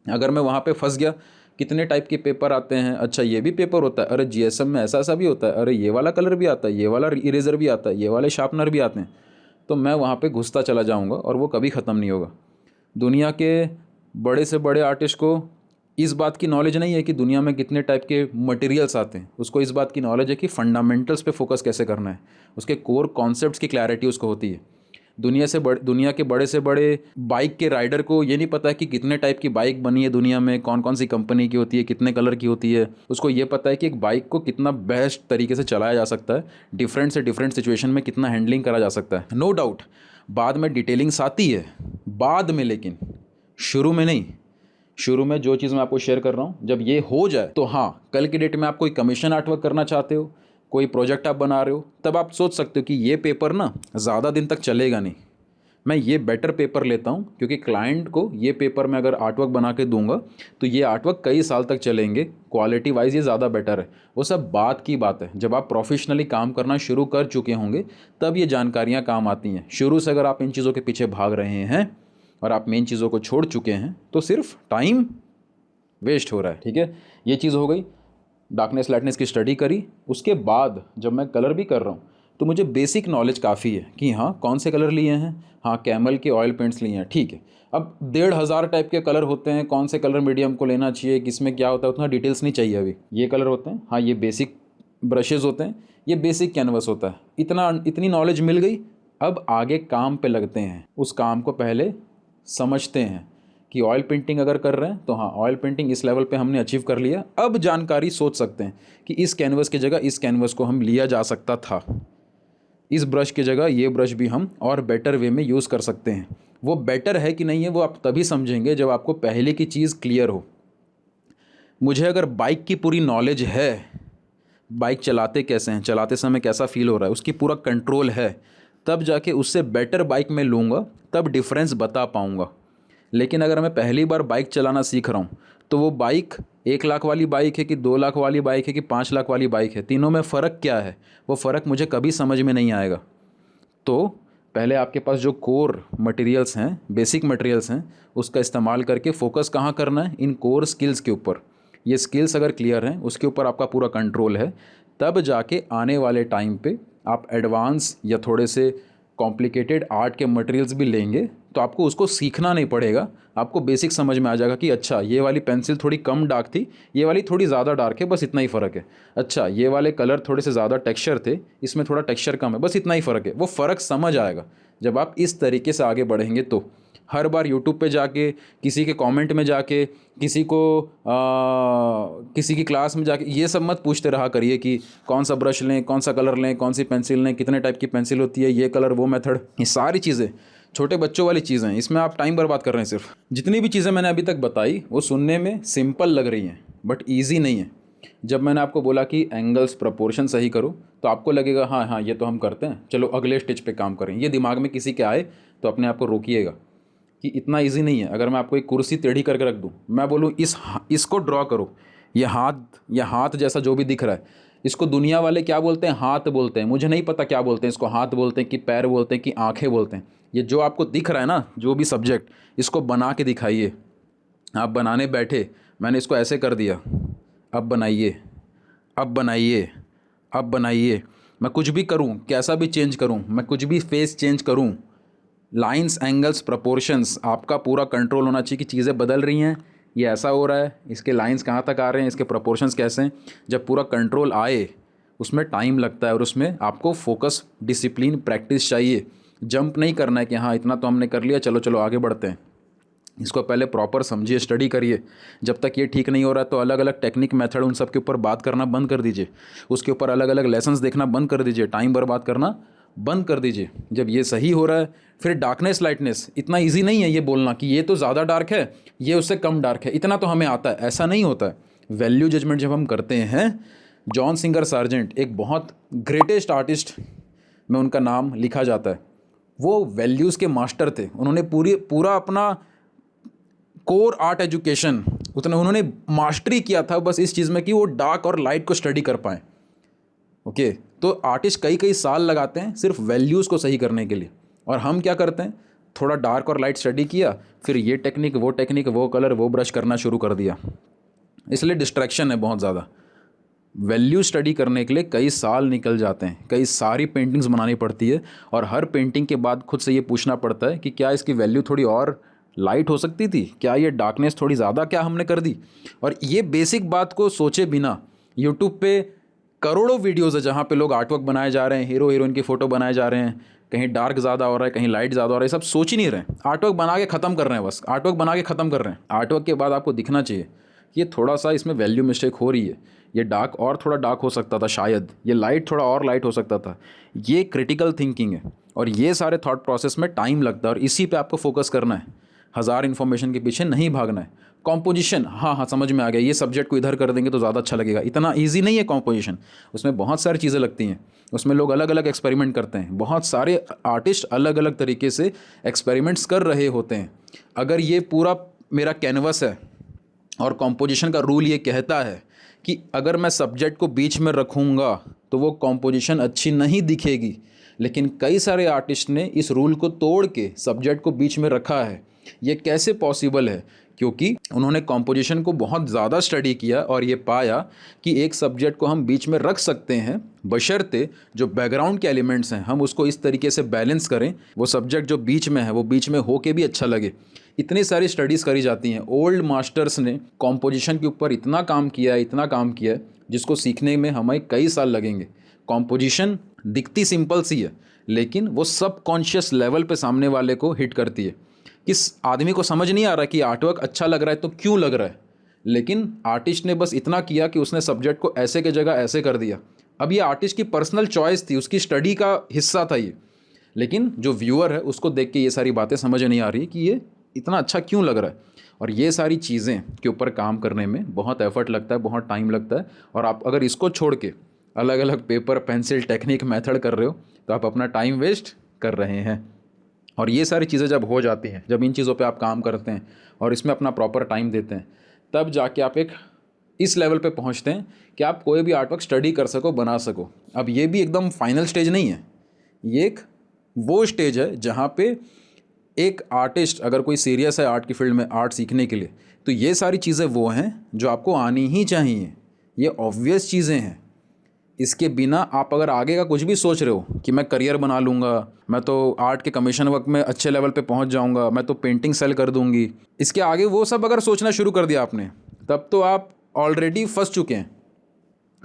अगर मैं वहाँ पे फंस गया, कितने टाइप के पेपर आते हैं, अच्छा ये भी पेपर होता है, अरे जीएसएम में ऐसा ऐसा भी होता है, अरे ये वाला कलर भी आता है, ये वाला इरेज़र भी आता है, ये वाले शार्पनर भी आते हैं, तो मैं वहाँ पे घुसता चला जाऊँगा और वो कभी ख़त्म नहीं होगा। दुनिया के बड़े से बड़े आर्टिस्ट को इस बात की नॉलेज नहीं है कि दुनिया में कितने टाइप के मटेरियल्स आते हैं, उसको इस बात की नॉलेज है कि फंडामेंटल्स पे फोकस कैसे करना है, उसके कोर कॉन्सेप्ट्स की क्लैरिटी उसको होती है। दुनिया के बड़े से बड़े बाइक के राइडर को ये नहीं पता है कि कितने टाइप की बाइक बनी है दुनिया में, कौन कौन सी कंपनी की होती है, कितने कलर की होती है। उसको ये पता है कि एक बाइक को कितना बेस्ट तरीके से चलाया जा सकता है, डिफरेंट से डिफरेंट सिचुएशन में कितना हैंडलिंग करा जा सकता है। नो डाउट बाद में डिटेलिंग्स आती है, बाद में, लेकिन शुरू में नहीं। शुरू में जो चीज़ मैं आपको शेयर कर रहा हूँ, जब ये हो जाए तो हाँ, कल की डेट में आप कोई कमीशन आर्टवर्क करना चाहते हो, कोई प्रोजेक्ट आप बना रहे हो, तब आप सोच सकते हो कि ये पेपर ना ज़्यादा दिन तक चलेगा नहीं, मैं ये बेटर पेपर लेता हूँ, क्योंकि क्लाइंट को ये पेपर मैं अगर आर्टवर्क बना के दूंगा तो ये आर्टवर्क कई साल तक चलेंगे, क्वालिटी वाइज ये ज़्यादा बेटर है। वो सब बात की बात है, जब आप प्रोफेशनली काम करना शुरू कर चुके होंगे तब ये जानकारियाँ काम आती हैं। शुरू से अगर आप इन चीज़ों के पीछे भाग रहे हैं और आप मेन चीज़ों को छोड़ चुके हैं तो सिर्फ टाइम वेस्ट हो रहा है। ठीक है, ये चीज़ हो गई। डार्कनेस लाइटनेस की स्टडी करी, उसके बाद जब मैं कलर भी कर रहा हूँ तो मुझे बेसिक नॉलेज काफ़ी है कि हाँ कौन से कलर लिए हैं, हाँ कैमल के ऑयल पेंट्स लिए हैं, ठीक है। अब 1500 टाइप के कलर होते हैं, कौन से कलर मीडियम को लेना चाहिए, किसमें क्या होता है, उतना डिटेल्स नहीं चाहिए अभी। ये कलर होते हैं, हाँ ये बेसिक ब्रशेज़ होते हैं, ये बेसिक कैनवस होता है, इतनी नॉलेज मिल गई। अब आगे काम पे लगते हैं, उस काम को पहले समझते हैं कि ऑयल पेंटिंग अगर कर रहे हैं तो हाँ ऑयल पेंटिंग इस लेवल पे हमने अचीव कर लिया। अब जानकारी सोच सकते हैं कि इस कैनवस की जगह इस कैनवस को हम लिया जा सकता था, इस ब्रश की जगह ये ब्रश भी हम और बेटर वे में यूज़ कर सकते हैं। वो बेटर है कि नहीं है वो आप तभी समझेंगे जब आपको पहले की चीज़ क्लियर हो। मुझे अगर बाइक की पूरी नॉलेज है, बाइक चलाते कैसे हैं, चलाते समय कैसा फील हो रहा है, उसकी पूरा कंट्रोल है, तब जाके उससे बेटर बाइक मैं लूँगा, तब डिफरेंस बता पाऊँगा। लेकिन अगर मैं पहली बार बाइक चलाना सीख रहा हूँ तो वो बाइक 1 लाख वाली बाइक है कि 2 लाख वाली बाइक है कि 5 लाख वाली बाइक है, तीनों में फ़र्क क्या है, वो फ़र्क मुझे कभी समझ में नहीं आएगा। तो पहले आपके पास जो कोर मटेरियल्स हैं, बेसिक मटेरियल्स हैं, उसका इस्तेमाल करके फोकस कहाँ करना है, इन कोर स्किल्स के ऊपर। ये स्किल्स अगर क्लियर हैं, उसके ऊपर आपका पूरा कंट्रोल है, तब जाके आने वाले टाइम पे आप एडवांस या थोड़े से कॉम्प्लिकेटेड आर्ट के मटेरियल्स भी लेंगे तो आपको उसको सीखना नहीं पड़ेगा, आपको बेसिक समझ में आ जाएगा कि अच्छा ये वाली पेंसिल थोड़ी कम डार्क थी, ये वाली थोड़ी ज़्यादा डार्क है, बस इतना ही फ़र्क है। अच्छा ये वाले कलर थोड़े से ज़्यादा टेक्सचर थे, इसमें थोड़ा टेक्सचर कम है, बस इतना ही फ़र्क है। वो फ़र्क समझ आएगा जब आप इस तरीके से आगे बढ़ेंगे। तो हर बार यूट्यूब पे जाके, किसी के कमेंट में जाके, किसी की क्लास में जाके ये सब मत पूछते रहा करिए कि कौन सा ब्रश लें, कौन सा कलर लें, कौन सी पेंसिल लें, कितने टाइप की पेंसिल होती है, ये कलर वो मेथड। ये सारी चीज़ें छोटे बच्चों वाली चीज़ें हैं, इसमें आप टाइम बर्बाद कर रहे हैं। सिर्फ जितनी भी चीज़ें मैंने अभी तक बताई वो सुनने में सिंपल लग रही हैं बट ईजी नहीं है। जब मैंने आपको बोला कि एंगल्स प्रोपोर्शन सही करो, तो आपको लगेगा हाँ हाँ ये तो हम करते हैं, चलो अगले स्टेज पे काम करें। ये दिमाग में किसी के आए तो अपने आप को रोकिएगा कि इतना इजी नहीं है। अगर मैं आपको एक कुर्सी टेढ़ी करके रख दूँ, मैं बोलूँ इसको ड्रॉ करो, ये हाथ जैसा जो भी दिख रहा है, इसको दुनिया वाले क्या बोलते हैं? हाथ बोलते हैं। मुझे नहीं पता क्या बोलते हैं इसको, हाथ बोलते हैं कि पैर बोलते हैं कि आँखें बोलते हैं। ये जो आपको दिख रहा है ना, जो भी सब्जेक्ट, इसको बना के दिखाइए। आप बनाने बैठे, मैंने इसको ऐसे कर दिया, अब बनाइए, अब बनाइए, अब बनाइए। मैं कुछ भी करूं, कैसा भी चेंज करूं, मैं कुछ भी फेस चेंज करूं, लाइंस, एंगल्स, प्रपोर्शंस, आपका पूरा कंट्रोल होना चाहिए कि चीज़ें बदल रही हैं, ये ऐसा हो रहा है, इसके लाइंस कहाँ तक आ रहे हैं, इसके प्रपोर्शंस कैसे हैं। जब पूरा कंट्रोल आए, उसमें टाइम लगता है और उसमें आपको फोकस, डिसिप्लिन, प्रैक्टिस चाहिए। जंप नहीं करना है कि हाँ इतना तो हमने कर लिया, चलो चलो आगे बढ़ते हैं। इसको पहले प्रॉपर समझिए, स्टडी करिए। जब तक ये ठीक नहीं हो रहा है तो अलग अलग टेक्निक, मेथड, उन सब के ऊपर बात करना बंद कर दीजिए। उसके ऊपर अलग अलग लेसन्स देखना बंद कर दीजिए, टाइम बर्बाद करना बंद कर दीजिए। जब ये सही हो रहा है, फिर डार्कनेस, लाइटनेस, इतना ईजी नहीं है ये बोलना कि ये तो ज़्यादा डार्क है, ये उससे कम डार्क है, इतना तो हमें आता है, ऐसा नहीं होता है। वैल्यू जजमेंट जब हम करते हैं, जॉन सिंगर सार्जेंट एक बहुत ग्रेटेस्ट आर्टिस्ट में उनका नाम लिखा जाता है। वो वैल्यूज़ के मास्टर थे। उन्होंने पूरा अपना कोर आर्ट एजुकेशन उन्होंने मास्टरी किया था बस इस चीज़ में कि वो डार्क और लाइट को स्टडी कर पाएँ। ओके, तो आर्टिस्ट कई कई साल लगाते हैं सिर्फ वैल्यूज़ को सही करने के लिए, और हम क्या करते हैं, थोड़ा डार्क और लाइट स्टडी किया, फिर ये टेक्निक, वो कलर, वो ब्रश करना शुरू कर दिया। इसलिए डिस्ट्रैक्शन है बहुत ज़्यादा। वैल्यू स्टडी करने के लिए कई साल निकल जाते हैं, कई सारी पेंटिंग्स बनानी पड़ती है, और हर पेंटिंग के बाद खुद से ये पूछना पड़ता है कि क्या इसकी वैल्यू थोड़ी और लाइट हो सकती थी, क्या ये डार्कनेस थोड़ी ज़्यादा क्या हमने कर दी। और ये बेसिक बात को सोचे बिना यूट्यूब पे करोड़ों वीडियोज़ है जहाँ पे लोग आर्टवर्क बनाए जा रहे हैं, हीरो हीरोइन की फ़ोटो बनाए जा रहे हैं, कहीं डार्क ज़्यादा हो रहा है, कहीं लाइट ज़्यादा हो रहा है, सब सोच ही नहीं रहे हैं। आर्टवर्क बना के ख़त्म कर रहे हैं, बस आर्टवर्क बना के ख़त्म कर रहे हैं। आर्टवर्क के बाद आपको दिखना चाहिए कि ये थोड़ा सा इसमें वैल्यू मिस्टेक हो रही है, ये डार्क और थोड़ा डार्क हो सकता था शायद, ये लाइट थोड़ा और लाइट हो सकता था। ये क्रिटिकल थिंकिंग है, और ये सारे थॉट प्रोसेस में टाइम लगता है, और इसी पे आपको फोकस करना है। हज़ार इन्फॉर्मेशन के पीछे नहीं भागना है। कॉम्पोजिशन, हाँ हाँ समझ में आ गया, ये सब्जेक्ट को इधर कर देंगे तो ज़्यादा अच्छा लगेगा, इतना ईजी नहीं है कॉम्पोजिशन। उसमें बहुत सारी चीज़ें लगती हैं, उसमें लोग अलग अलग एक्सपेरिमेंट करते हैं, बहुत सारे आर्टिस्ट अलग अलग तरीके से एक्सपेरिमेंट्स कर रहे होते हैं। अगर ये पूरा मेरा कैनवस है और कॉम्पोजिशन का रूल ये कहता है कि अगर मैं सब्जेक्ट को बीच में रखूँगा तो वो कॉम्पोजिशन अच्छी नहीं दिखेगी, लेकिन कई सारे आर्टिस्ट ने इस रूल को तोड़ के सब्जेक्ट को बीच में रखा है। ये कैसे पॉसिबल है? क्योंकि उन्होंने कॉम्पोजिशन को बहुत ज़्यादा स्टडी किया और ये पाया कि एक सब्जेक्ट को हम बीच में रख सकते हैं, बशर्ते जो बैकग्राउंड के एलिमेंट्स हैं हम उसको इस तरीके से बैलेंस करें, वो सब्जेक्ट जो बीच में है वो बीच में हो के भी अच्छा लगे। इतनी सारी स्टडीज़ करी जाती हैं। ओल्ड मास्टर्स ने कॉम्पोजिशन के ऊपर इतना काम किया है जिसको सीखने में हमें कई साल लगेंगे। कॉम्पोजिशन दिखती सिंपल सी है, लेकिन वो सबकॉन्शियस लेवल पे सामने वाले को हिट करती है। किस आदमी को समझ नहीं आ रहा कि आर्टवर्क अच्छा लग रहा है तो क्यों लग रहा है, लेकिन आर्टिस्ट ने बस इतना किया कि उसने सब्जेक्ट को ऐसे के जगह ऐसे कर दिया। अब ये आर्टिस्ट की पर्सनल चॉइस थी, उसकी स्टडी का हिस्सा था ये, लेकिन जो व्यूअर है उसको देख के ये सारी बातें समझ नहीं आ रही कि ये इतना अच्छा क्यों लग रहा है। और ये सारी चीज़ें के ऊपर काम करने में बहुत एफर्ट लगता है, बहुत टाइम लगता है। और आप अगर इसको छोड़ के अलग अलग पेपर, पेंसिल, टेक्निक, मेथड कर रहे हो तो आप अपना टाइम वेस्ट कर रहे हैं। और ये सारी चीज़ें जब हो जाती हैं, जब इन चीज़ों पे आप काम करते हैं और इसमें अपना प्रॉपर टाइम देते हैं, तब जाके आप एक इस लेवल पे पहुंचते हैं कि आप कोई भी आर्टवर्क स्टडी कर सको, बना सको। अब ये भी एकदम फाइनल स्टेज नहीं है, ये एक वो स्टेज है जहाँ पे एक आर्टिस्ट अगर कोई सीरियस है आर्ट की फील्ड में, आर्ट सीखने के लिए, तो ये सारी चीज़ें वो हैं जो आपको आनी ही चाहिए। ये ऑब्वियस चीज़ें हैं। इसके बिना आप अगर आगे का कुछ भी सोच रहे हो कि मैं करियर बना लूँगा, मैं तो आर्ट के कमीशन वर्क में अच्छे लेवल पे पहुँच जाऊँगा, मैं तो पेंटिंग सेल कर दूँगी, इसके आगे वो सब अगर सोचना शुरू कर दिया आपने, तब तो आप ऑलरेडी फंस चुके हैं।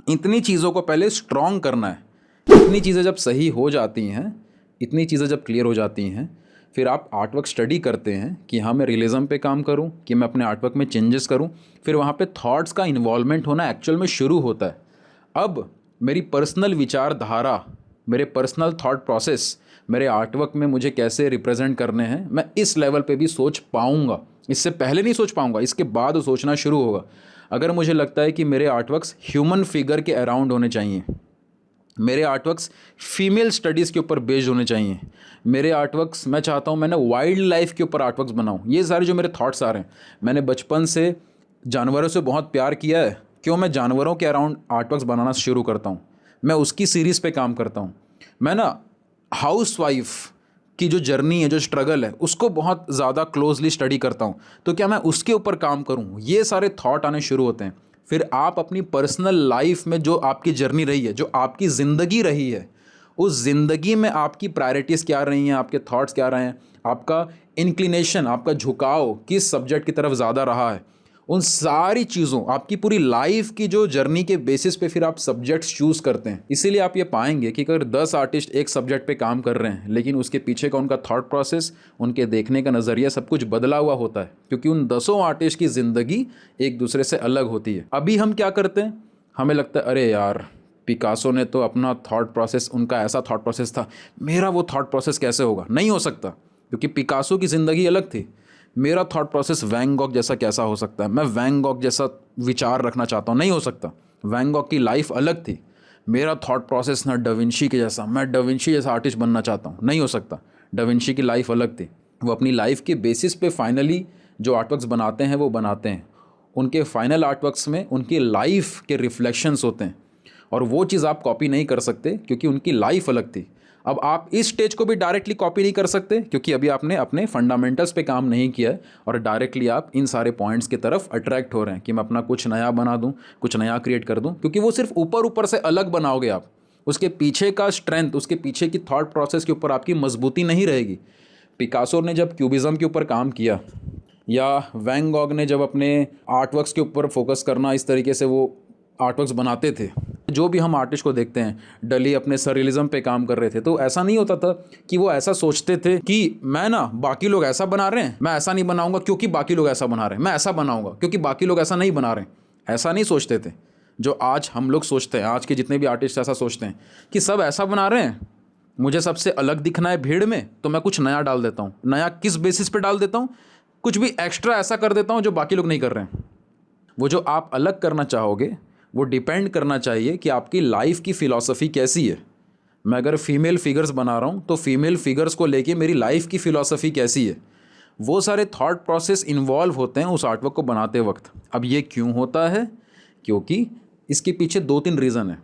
इतनी चीज़ों को पहले स्ट्रॉन्ग करना है। इतनी चीज़ें जब सही हो जाती हैं, इतनी चीज़ें जब क्लियर हो जाती हैं, फिर आप आर्टवर्क स्टडी करते हैं कि हाँ मैं रियलिज्म पे काम करूँ, कि मैं अपने आर्टवर्क में चेंजेस करूँ। फिर वहाँ पे थॉट्स का इन्वॉल्वमेंट होना एक्चुअल में शुरू होता है। अब मेरी पर्सनल विचारधारा, मेरे पर्सनल थॉट प्रोसेस मेरे आर्टवर्क में मुझे कैसे रिप्रेजेंट करने हैं, मैं इस लेवल पे भी सोच पाऊँगा। इससे पहले नहीं सोच पाऊँगा, इसके बाद सोचना शुरू होगा। अगर मुझे लगता है कि मेरे आर्टवर्क्स ह्यूमन फिगर के अराउंड होने चाहिए, मेरे आर्टवर्क्स फीमेल स्टडीज़ के ऊपर बेस्ड होने चाहिए, मेरे आर्टवर्क्स मैं चाहता हूँ मैंने वाइल्ड लाइफ के ऊपर आर्टवर्क्स बनाऊँ, ये सारे जो मेरे थॉट्स आ रहे हैं, मैंने बचपन से जानवरों से बहुत प्यार किया है, क्यों मैं जानवरों के अराउंड आर्टवर्क्स बनाना शुरू करता हूँ, मैं उसकी सीरीज़ पे काम करता हूँ। मैं ना हाउसवाइफ की जो जर्नी है, जो स्ट्रगल है, उसको बहुत ज़्यादा क्लोजली स्टडी करता हूँ, तो क्या मैं उसके ऊपर काम करूँ, ये सारे थॉट आने शुरू होते हैं। फिर आप अपनी पर्सनल लाइफ में जो आपकी जर्नी रही है, जो आपकी ज़िंदगी रही है, उस ज़िंदगी में आपकी प्रायोरिटीज़ क्या रही हैं, आपके थॉट्स क्या रहे हैं, आपका इंक्लिनेशन, आपका झुकाव किस सब्जेक्ट की तरफ ज़्यादा रहा है, उन सारी चीज़ों, आपकी पूरी लाइफ की जो जर्नी के बेसिस पे फिर आप सब्जेक्ट्स चूज़ करते हैं। इसीलिए आप ये पाएंगे कि अगर 10 आर्टिस्ट एक सब्जेक्ट पे काम कर रहे हैं, लेकिन उसके पीछे का उनका थॉट प्रोसेस, उनके देखने का नज़रिया सब कुछ बदला हुआ होता है, क्योंकि उन 10 आर्टिस्ट की ज़िंदगी एक दूसरे से अलग होती है। अभी हम क्या करते हैं, हमें लगता है अरे यार पिकासो ने तो अपना थॉट प्रोसेस, उनका ऐसा थॉट प्रोसेस था, मेरा वो थॉट प्रोसेस कैसे होगा। नहीं हो सकता, क्योंकि पिकासो की ज़िंदगी अलग थी। मेरा थॉट प्रोसेस वैन गॉग जैसा कैसा हो सकता है, मैं वैन गॉग जैसा विचार रखना चाहता हूँ, नहीं हो सकता। वैन गॉग की लाइफ अलग थी, मेरा थॉट प्रोसेस ना डाविंची के जैसा, मैं डाविंची जैसा आर्टिस्ट बनना चाहता हूँ, नहीं हो सकता। डाविंची की लाइफ अलग थी, वो अपनी लाइफ के बेसिस पे फाइनली जो आर्टवर्क्स बनाते हैं वो बनाते हैं। उनके फाइनल आर्टवर्क्स में उनकी लाइफ के रिफ्लेक्शंस होते हैं, और वो चीज़ आप कॉपी नहीं कर सकते क्योंकि उनकी लाइफ अलग थी। अब आप इस स्टेज को भी डायरेक्टली कॉपी नहीं कर सकते, क्योंकि अभी आपने अपने फंडामेंटल्स पे काम नहीं किया है, और डायरेक्टली आप इन सारे पॉइंट्स की तरफ अट्रैक्ट हो रहे हैं कि मैं अपना कुछ नया बना दूं, कुछ नया क्रिएट कर दूं, क्योंकि वो सिर्फ ऊपर ऊपर से अलग बनाओगे आप, उसके पीछे का स्ट्रेंथ, उसके पीछे की थॉट प्रोसेस के ऊपर आपकी मजबूती नहीं रहेगी। पिकासो ने जब क्यूबिज्म के ऊपर काम किया, या वैन गॉग ने जब अपने आर्टवर्क्स के ऊपर फोकस करना, इस तरीके से वो आर्टवर्क्स बनाते थे, जो भी हम आर्टिस्ट को देखते हैं, डली अपने सरियलिज्म पे काम कर रहे थे, तो ऐसा नहीं होता था कि वो ऐसा सोचते थे कि मैं ना बाकी लोग ऐसा बना रहे हैं, मैं ऐसा नहीं बनाऊंगा क्योंकि बाकी लोग ऐसा बना रहे हैं, मैं ऐसा बनाऊंगा क्योंकि बाकी लोग ऐसा नहीं बना रहे हैं। ऐसा नहीं सोचते थे जो आज हम लोग सोचते हैं। आज के जितने भी आर्टिस्ट ऐसा सोचते हैं कि सब ऐसा बना रहे हैं, मुझे सबसे अलग दिखना है भीड़ में, तो मैं कुछ नया डाल देता हूँ। नया किस बेसिस पे डाल देता हूँ, कुछ भी एक्स्ट्रा ऐसा कर देता हूँ जो बाकी लोग नहीं कर रहे हैं। वो जो आप अलग करना चाहोगे वो डिपेंड करना चाहिए कि आपकी लाइफ की फ़िलॉसफ़ी कैसी है। मैं अगर फीमेल फिगर्स बना रहा हूँ तो फीमेल फिगर्स को लेके मेरी लाइफ की फ़िलॉसफ़ी कैसी है, वो सारे थॉट प्रोसेस इन्वॉल्व होते हैं उस आर्टवर्क को बनाते वक्त। अब ये क्यों होता है, क्योंकि इसके पीछे 2-3 रीज़न है।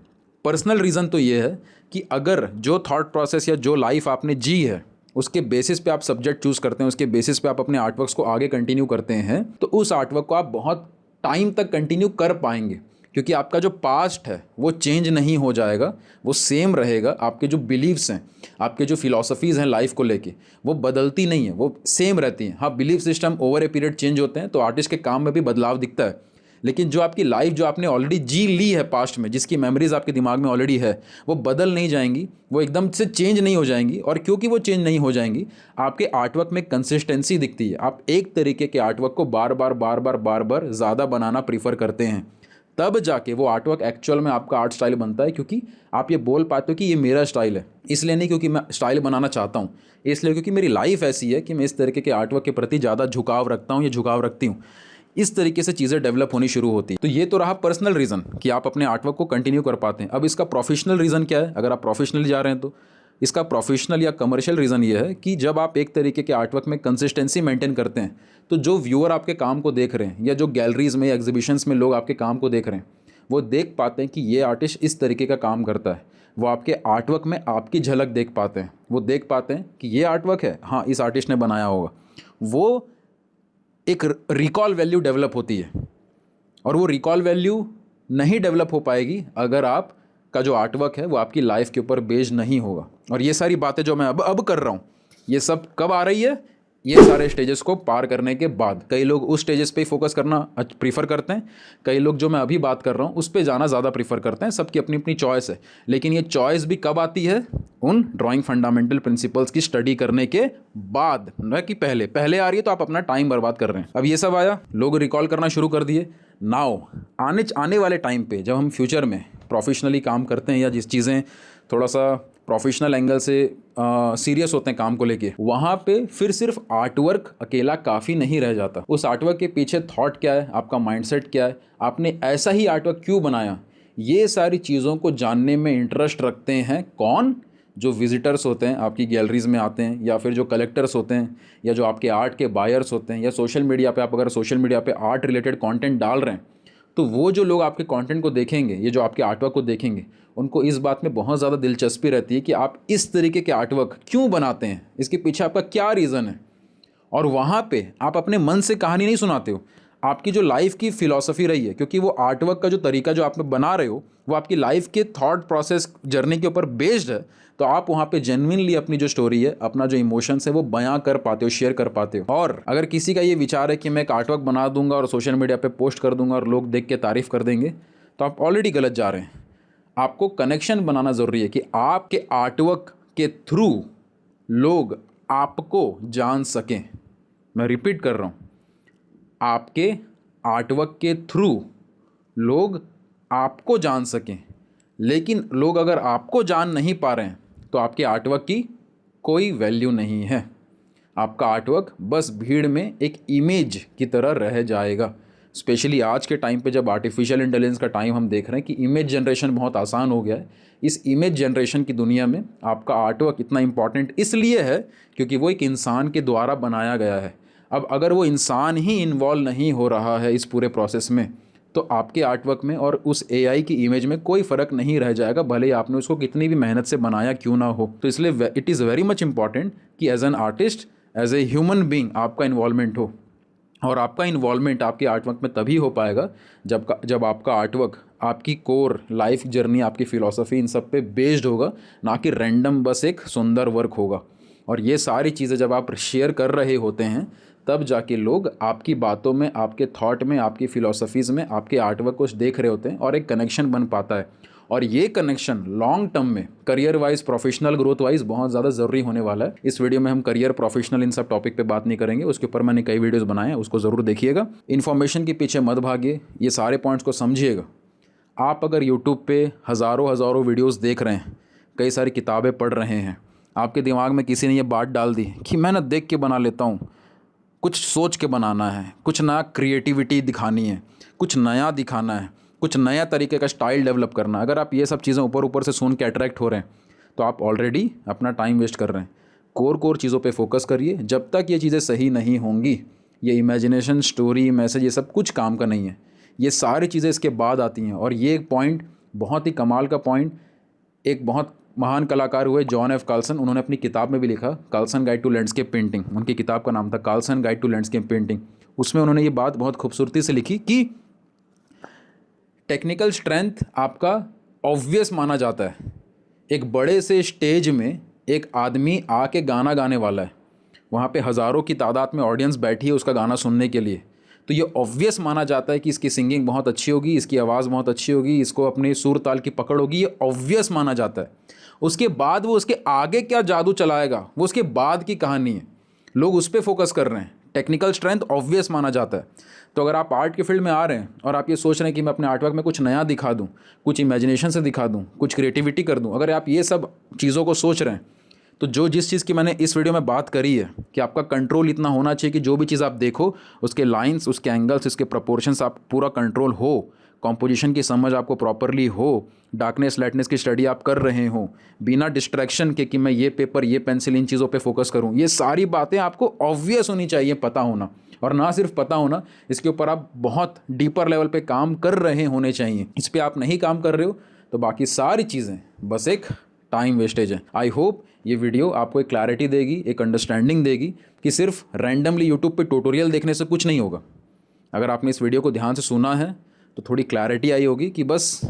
पर्सनल रीज़न तो ये है कि अगर जो थॉट प्रोसेस या जो लाइफ आपने जी है उसके बेसिस पे आप सब्जेक्ट चूज़ करते हैं, उसके बेसिस पे आप अपने आर्टवर्क्स को आगे कंटिन्यू करते हैं, तो उस आर्टवर्क को आप बहुत टाइम तक कंटिन्यू कर पाएंगे, क्योंकि आपका जो पास्ट है वो चेंज नहीं हो जाएगा, वो सेम रहेगा। आपके जो बिलीव्स हैं, आपके जो फिलॉसफीज़ हैं लाइफ को लेके, वो बदलती नहीं है, वो सेम रहती हैं। हाँ, belief system over a period change होते हैं, तो आर्टिस्ट के काम में भी बदलाव दिखता है, लेकिन जो आपकी लाइफ जो आपने ऑलरेडी जी ली है पास्ट में, जिसकी मेमोरीज आपके दिमाग में ऑलरेडी है, वो बदल नहीं जाएंगी, वो एकदम से चेंज नहीं हो जाएंगी। और क्योंकि वो चेंज नहीं हो जाएंगी, आपके आर्टवर्क में कंसिस्टेंसी दिखती है। आप एक तरीके के आर्टवर्क को बार बार ज़्यादा बनाना प्रीफर करते हैं, तब जाके वो आर्टवर्क एक्चुअल में आपका आर्ट स्टाइल बनता है। क्योंकि आप ये बोल पाते हो कि ये मेरा स्टाइल है, इसलिए नहीं क्योंकि मैं स्टाइल बनाना चाहता हूँ, इसलिए क्योंकि मेरी लाइफ ऐसी है कि मैं इस तरीके के आर्टवर्क के प्रति ज़्यादा झुकाव रखता हूँ या झुकाव रखती हूँ। इस तरीके से चीज़ें डेवलप होनी शुरू होती है। तो ये तो रहा पर्सनल रीज़न कि आप अपने आर्टवर्क को कंटिन्यू कर पाते हैं। अब इसका प्रोफेशनल रीज़न क्या है? अगर आप प्रोफेशनली जा रहे हैं तो इसका प्रोफेशनल या कमर्शियल रीज़न ये है कि जब आप एक तरीके के आर्टवर्क में कंसिस्टेंसी मेंटेन करते हैं, तो जो व्यूअर आपके काम को देख रहे हैं या जो गैलरीज में या एग्जीबिशंस में लोग आपके काम को देख रहे हैं, वो देख पाते हैं कि ये आर्टिस्ट इस तरीके का काम करता है। वो आपके आर्टवर्क में आपकी झलक देख पाते हैं, वो देख पाते हैं कि ये आर्टवर्क है, हाँ इस आर्टिस्ट ने बनाया होगा। वो एक रिकॉल वैल्यू डेवलप होती है, और वो रिकॉल वैल्यू नहीं डेवलप हो पाएगी अगर आप का जो आर्टवर्क है वो आपकी लाइफ के ऊपर बेस्ड नहीं होगा। और ये सारी बातें जो मैं अब कर रहा हूँ, ये सब कब आ रही है? ये सारे स्टेजेस को पार करने के बाद। कई लोग उस स्टेजेस पे ही फोकस करना प्रीफर करते हैं, कई लोग जो मैं अभी बात कर रहा हूँ उस पे जाना ज़्यादा प्रीफर करते हैं। सबकी अपनी अपनी चॉइस है, लेकिन ये चॉइस भी कब आती है? उन ड्राइंग फंडामेंटल प्रिंसिपल्स की स्टडी करने के बाद, न कि पहले। पहले आ रही है तो आप अपना टाइम बर्बाद कर रहे हैं। अब ये सब आया, लोग रिकॉल करना शुरू कर दिए। नाउ आने वाले टाइम पे जब हम फ्यूचर में प्रोफेशनली काम करते हैं या जिस चीज़ें थोड़ा सा प्रोफेशनल एंगल से सीरियस होते हैं काम को लेके, वहाँ पे फिर सिर्फ आर्टवर्क अकेला काफ़ी नहीं रह जाता। उस आर्टवर्क के पीछे थॉट क्या है, आपका माइंडसेट क्या है, आपने ऐसा ही आर्टवर्क क्यों बनाया, ये सारी चीज़ों को जानने में इंटरेस्ट रखते हैं कौन? जो विजिटर्स होते हैं, आपकी गैलरीज में आते हैं, या फिर जो कलेक्टर्स होते हैं, या जो आपके आर्ट के बायर्स होते हैं, या सोशल मीडिया पे आप अगर सोशल मीडिया पे आर्ट रिलेटेड कंटेंट डाल रहे हैं, तो वो जो लोग आपके कंटेंट को देखेंगे, ये जो आपके आर्टवर्क को देखेंगे, उनको इस बात में बहुत ज़्यादा दिलचस्पी रहती है कि आप इस तरीके के आर्टवर्क क्यों बनाते हैं, इसके पीछे आपका क्या रीज़न है। और वहाँ पे आप अपने मन से कहानी नहीं सुनाते हो, आपकी जो लाइफ की फ़िलॉसफी रही है, क्योंकि वो आर्टवर्क का जो तरीका जो आप बना रहे हो वो आपकी लाइफ के थॉट प्रोसेस जर्नी के ऊपर बेस्ड है, तो आप वहाँ पे जेन्युइनली अपनी जो स्टोरी है, अपना जो इमोशंस है, वो बयां कर पाते हो, शेयर कर पाते हो। और अगर किसी का ये विचार है कि मैं एक आर्टवर्क बना दूंगा और सोशल मीडिया पे पोस्ट कर दूंगा और लोग देख के तारीफ़ कर देंगे, तो आप ऑलरेडी गलत जा रहे हैं। आपको कनेक्शन बनाना ज़रूरी है कि आपके आर्टवर्क के थ्रू लोग आपको जान सकें। मैं रिपीट कर रहा हूँ, आपके आर्टवर्क के थ्रू लोग आपको जान सकें। लेकिन लोग अगर आपको जान नहीं पा रहे हैं तो आपके आर्टवर्क की कोई वैल्यू नहीं है। आपका आर्टवर्क बस भीड़ में एक इमेज की तरह रह जाएगा। स्पेशली आज के टाइम पे जब आर्टिफिशियल इंटेलिजेंस का टाइम हम देख रहे हैं कि इमेज जनरेशन बहुत आसान हो गया है, इस इमेज जनरेशन की दुनिया में आपका आर्टवर्क इतना इम्पॉर्टेंट इसलिए है क्योंकि वो एक इंसान के द्वारा बनाया गया है। अब अगर वो इंसान ही इन्वॉल्व नहीं हो रहा है इस पूरे प्रोसेस में, तो आपके आर्टवर्क में और उस एआई की इमेज में कोई फ़र्क नहीं रह जाएगा, भले ही आपने उसको कितनी भी मेहनत से बनाया क्यों ना हो। तो इसलिए it is very much important कि as an artist, as a human being आपका इन्वॉल्वमेंट हो। और आपका इन्वॉल्वमेंट आपके आर्टवर्क में तभी हो पाएगा जब आपका आर्टवर्क आपकी कोर लाइफ जर्नी, आपकी फ़िलॉसफी, इन सब पे बेस्ड होगा, ना कि रैंडम बस एक सुंदर वर्क होगा। और ये सारी चीज़ें जब आप शेयर कर रहे होते हैं, तब जाके लोग आपकी बातों में, आपके थॉट में, आपकी फ़िलॉसफीज़ में, आपके आर्टवर्क को देख रहे होते हैं और एक कनेक्शन बन पाता है। और ये कनेक्शन लॉन्ग टर्म में career wise, professional growth wise बहुत ज़्यादा ज़रूरी होने वाला है। इस वीडियो में हम करियर, प्रोफेशनल, इन सब टॉपिक पे बात नहीं करेंगे, उसके ऊपर मैंने कई वीडियोस बनाए हैं, उसको ज़रूर देखिएगा। इन्फॉर्मेशन के पीछे मत भागिए, ये सारे पॉइंट्स को समझिएगा। आप अगर यूट्यूब पे हज़ारों वीडियोज़ देख रहे हैं, कई सारी किताबें पढ़ रहे हैं, आपके दिमाग में किसी ने ये बात डाल दी कि मैं ना देख के बना लेता हूँ, कुछ सोच के बनाना है, कुछ नया क्रिएटिविटी दिखानी है, कुछ नया दिखाना है, कुछ नया तरीके का स्टाइल डेवलप करना। अगर आप ये सब चीज़ें ऊपर से सुन के अट्रैक्ट हो रहे हैं, तो आप ऑलरेडी अपना टाइम वेस्ट कर रहे हैं। कोर चीज़ों पे फोकस करिए। जब तक ये चीज़ें सही नहीं होंगी, ये इमेजिनेशन, स्टोरी, मैसेज, ये सब कुछ काम का नहीं है। ये सारी चीज़ें इसके बाद आती हैं। और ये एक पॉइंट, बहुत ही कमाल का पॉइंट, एक बहुत महान कलाकार हुए जॉन एफ कार्लसन, उन्होंने अपनी किताब में भी लिखा, Carlson guide to landscape painting. उनकी किताब का नाम था Carlson guide to landscape painting. उसमें उन्होंने ये बात बहुत खूबसूरती से लिखी कि टेक्निकल स्ट्रेंथ आपका ऑब्वियस माना जाता है। एक बड़े से स्टेज में एक आदमी आके गाना गाने वाला है, वहाँ पे हज़ारों की तादाद में ऑडियंस बैठी है उसका गाना सुनने के लिए, तो ये ऑब्वियस माना जाता है कि इसकी सिंगिंग बहुत अच्छी होगी, इसकी आवाज़ बहुत अच्छी होगी, इसको अपने सुर ताल की पकड़ होगी, ये ऑब्वियस माना जाता है। उसके बाद वो उसके आगे क्या जादू चलाएगा, वो उसके बाद की कहानी है। लोग उस पर फोकस कर रहे हैं। टेक्निकल स्ट्रेंथ ऑब्वियस माना जाता है। तो अगर आप आर्ट के फील्ड में आ रहे हैं और आप ये सोच रहे हैं कि मैं अपने आर्टवर्क में कुछ नया दिखा दूँ, कुछ इमेजिनेशन से दिखा दूँ, कुछ क्रिएटिविटी कर दूँ, अगर आप ये सब चीज़ों को सोच रहे हैं, तो जिस चीज़ की मैंने इस वीडियो में बात करी है कि आपका कंट्रोल इतना होना चाहिए कि जो भी चीज़ आप देखो, उसके लाइंस, उसके एंगल्स, उसके प्रोपोर्शंस आप पूरा कंट्रोल हो, कॉम्पोजिशन की समझ आपको प्रॉपरली हो, डार्कनेस लाइटनेस की स्टडी आप कर रहे हो, बिना डिस्ट्रैक्शन के कि मैं ये पेपर, ये पेंसिल, इन चीज़ों पे फोकस करूँ, ये सारी बातें आपको ऑब्वियस होनी चाहिए, पता होना। और ना सिर्फ पता होना, इसके ऊपर आप बहुत डीपर लेवल पे काम कर रहे होने चाहिए। इस पर आप नहीं काम कर रहे हो तो बाकी सारी चीज़ें बस एक टाइम वेस्टेज है। आई होप ये वीडियो आपको एक क्लैरिटी देगी, एक अंडरस्टैंडिंग देगी कि सिर्फ रैंडमली यूट्यूब पे ट्यूटोरियल देखने से कुछ नहीं होगा। अगर आपने इस वीडियो को ध्यान से सुना है तो थोड़ी क्लैरिटी आई होगी कि बस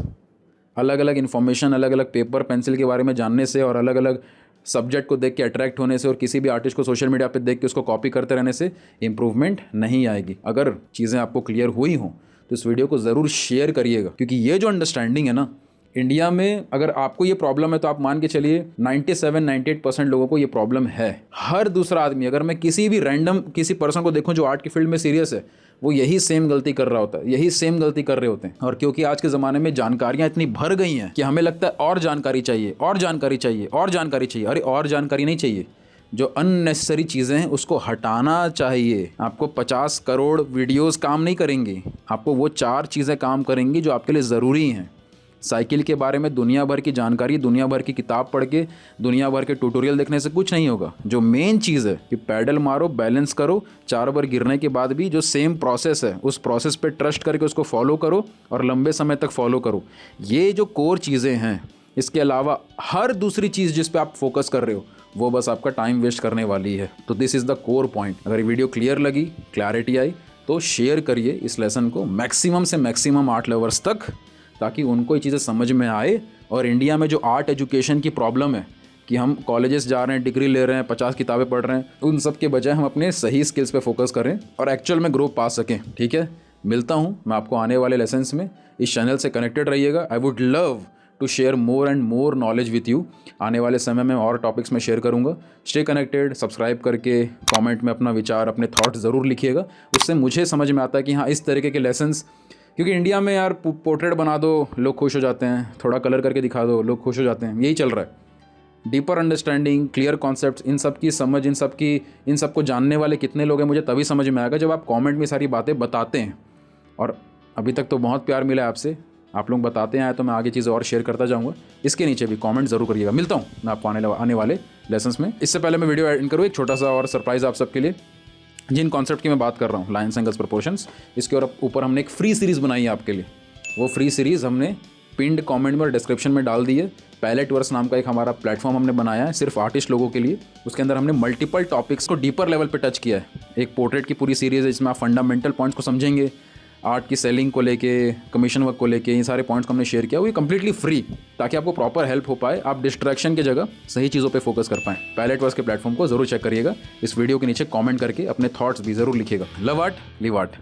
अलग अलग इन्फॉर्मेशन, अलग अलग पेपर पेंसिल के बारे में जानने से और अलग अलग सब्जेक्ट को देख के अट्रैक्ट होने से और किसी भी आर्टिस्ट को सोशल मीडिया पे देख के उसको कॉपी करते रहने से इम्प्रूवमेंट नहीं आएगी। अगर चीज़ें आपको क्लियर हुई हों तो इस वीडियो को ज़रूर शेयर करिएगा, क्योंकि ये जो अंडरस्टैंडिंग है ना, इंडिया में अगर आपको ये प्रॉब्लम है तो आप मान के चलिए 97-98% लोगों को ये प्रॉब्लम है। हर दूसरा आदमी, अगर मैं किसी भी रैंडम किसी पर्सन को देखूं जो आर्ट की फील्ड में सीरियस है, वो यही सेम गलती कर रहा होता है, यही सेम गलती कर रहे होते हैं। और क्योंकि आज के ज़माने में जानकारियाँ इतनी भर गई हैं कि हमें लगता है और जानकारी चाहिए, और जानकारी चाहिए, और जानकारी चाहिए। अरे और जानकारी नहीं चाहिए, जो अननेसेसरी चीज़ें हैं उसको हटाना चाहिए। आपको 50 करोड़ वीडियोस काम नहीं करेंगी, आपको वो 4 चीज़ें काम करेंगी जो आपके लिए ज़रूरी हैं। साइकिल के बारे में दुनिया भर की जानकारी, दुनिया भर की किताब पढ़ के, दुनिया भर के ट्यूटोरियल देखने से कुछ नहीं होगा। जो मेन चीज़ है कि पैडल मारो, बैलेंस करो, 4 बार गिरने के बाद भी जो सेम प्रोसेस है उस प्रोसेस पे ट्रस्ट करके उसको फॉलो करो और लंबे समय तक फॉलो करो। ये जो कोर चीज़ें हैं, इसके अलावा हर दूसरी चीज़ जिस पे आप फोकस कर रहे हो वो बस आपका टाइम वेस्ट करने वाली है। तो this is the core point. अगर ये वीडियो क्लियर लगी, क्लैरिटी आई, तो शेयर करिए इस लेसन को मैक्सिमम से मैक्सिमम आर्ट लवर्स तक, ताकि उनको ये चीज़ें समझ में आए। और इंडिया में जो आर्ट एजुकेशन की प्रॉब्लम है कि हम कॉलेजेस जा रहे हैं, डिग्री ले रहे हैं, 50 किताबें पढ़ रहे हैं, उन सब के बजाय हम अपने सही स्किल्स पे फोकस करें और एक्चुअल में ग्रो पा सकें। ठीक है, मिलता हूँ मैं आपको आने वाले लेसन्स में। इस चैनल से कनेक्टेड रहिएगा। I would love to share more and more knowledge with you. आने वाले समय में और टॉपिक्स में शेयर करूँगा। स्टे कनेक्टेड, सब्सक्राइब करके कमेंट में अपना विचार, अपने थॉट्स ज़रूर लिखिएगा। उससे मुझे समझ में आता है कि हाँ, इस तरीके के लेसन्स, क्योंकि इंडिया में यार पोर्ट्रेट बना दो लोग खुश हो जाते हैं, थोड़ा कलर करके दिखा दो लोग खुश हो जाते हैं, यही चल रहा है। डीपर अंडरस्टैंडिंग, क्लियर कॉन्सेप्ट्स, इन सब की समझ, इन सब को जानने वाले कितने लोग हैं मुझे तभी समझ में आएगा जब आप कमेंट में सारी बातें बताते हैं। और अभी तक तो बहुत प्यार मिला है आपसे, आप लोग बताते हैं, तो मैं आगे चीज़ें और शेयर करता जाऊँगा। इसके नीचे भी कमेंट ज़रूर करिएगा। मिलता हूँ मैं आपको आने वाले लेसन्स में। इससे पहले मैं वीडियो एड करूँ, एक छोटा सा और सरप्राइज़ आप सबके लिए। जिन कॉन्सेप्ट की मैं बात कर रहा हूँ, लाइन्स एंगल्स प्रोपोर्शंस, इसके ऊपर हमने एक फ्री सीरीज़ बनाई है आपके लिए। वो फ्री सीरीज़ हमने पिंड कमेंट में और डिस्क्रिप्शन में डाल दी है। पैलेट वर्स नाम का एक हमारा प्लेटफॉर्म हमने बनाया है सिर्फ आर्टिस्ट लोगों के लिए। उसके अंदर हमने मल्टीपल टॉपिक्स को डीपर लेवल पे टच किया है। एक पोर्ट्रेट की पूरी सीरीज़ है जिसमें आप फंडामेंटल पॉइंट्स को समझेंगे, आर्ट की सेलिंग को लेके, कमीशन वर्क को लेके, ये सारे पॉइंट्स को हमने शेयर किया। वो कम्प्लीटली फ्री, ताकि आपको प्रॉपर हेल्प हो पाए, आप डिस्ट्रैक्शन की जगह सही चीज़ों पे फोकस कर पाएँ। पैलेट वर्स के प्लेटफॉर्म को ज़रूर चेक करिएगा। इस वीडियो के नीचे कमेंट करके अपने थॉट्स भी ज़रूर लिखिएगा। Love art, live art.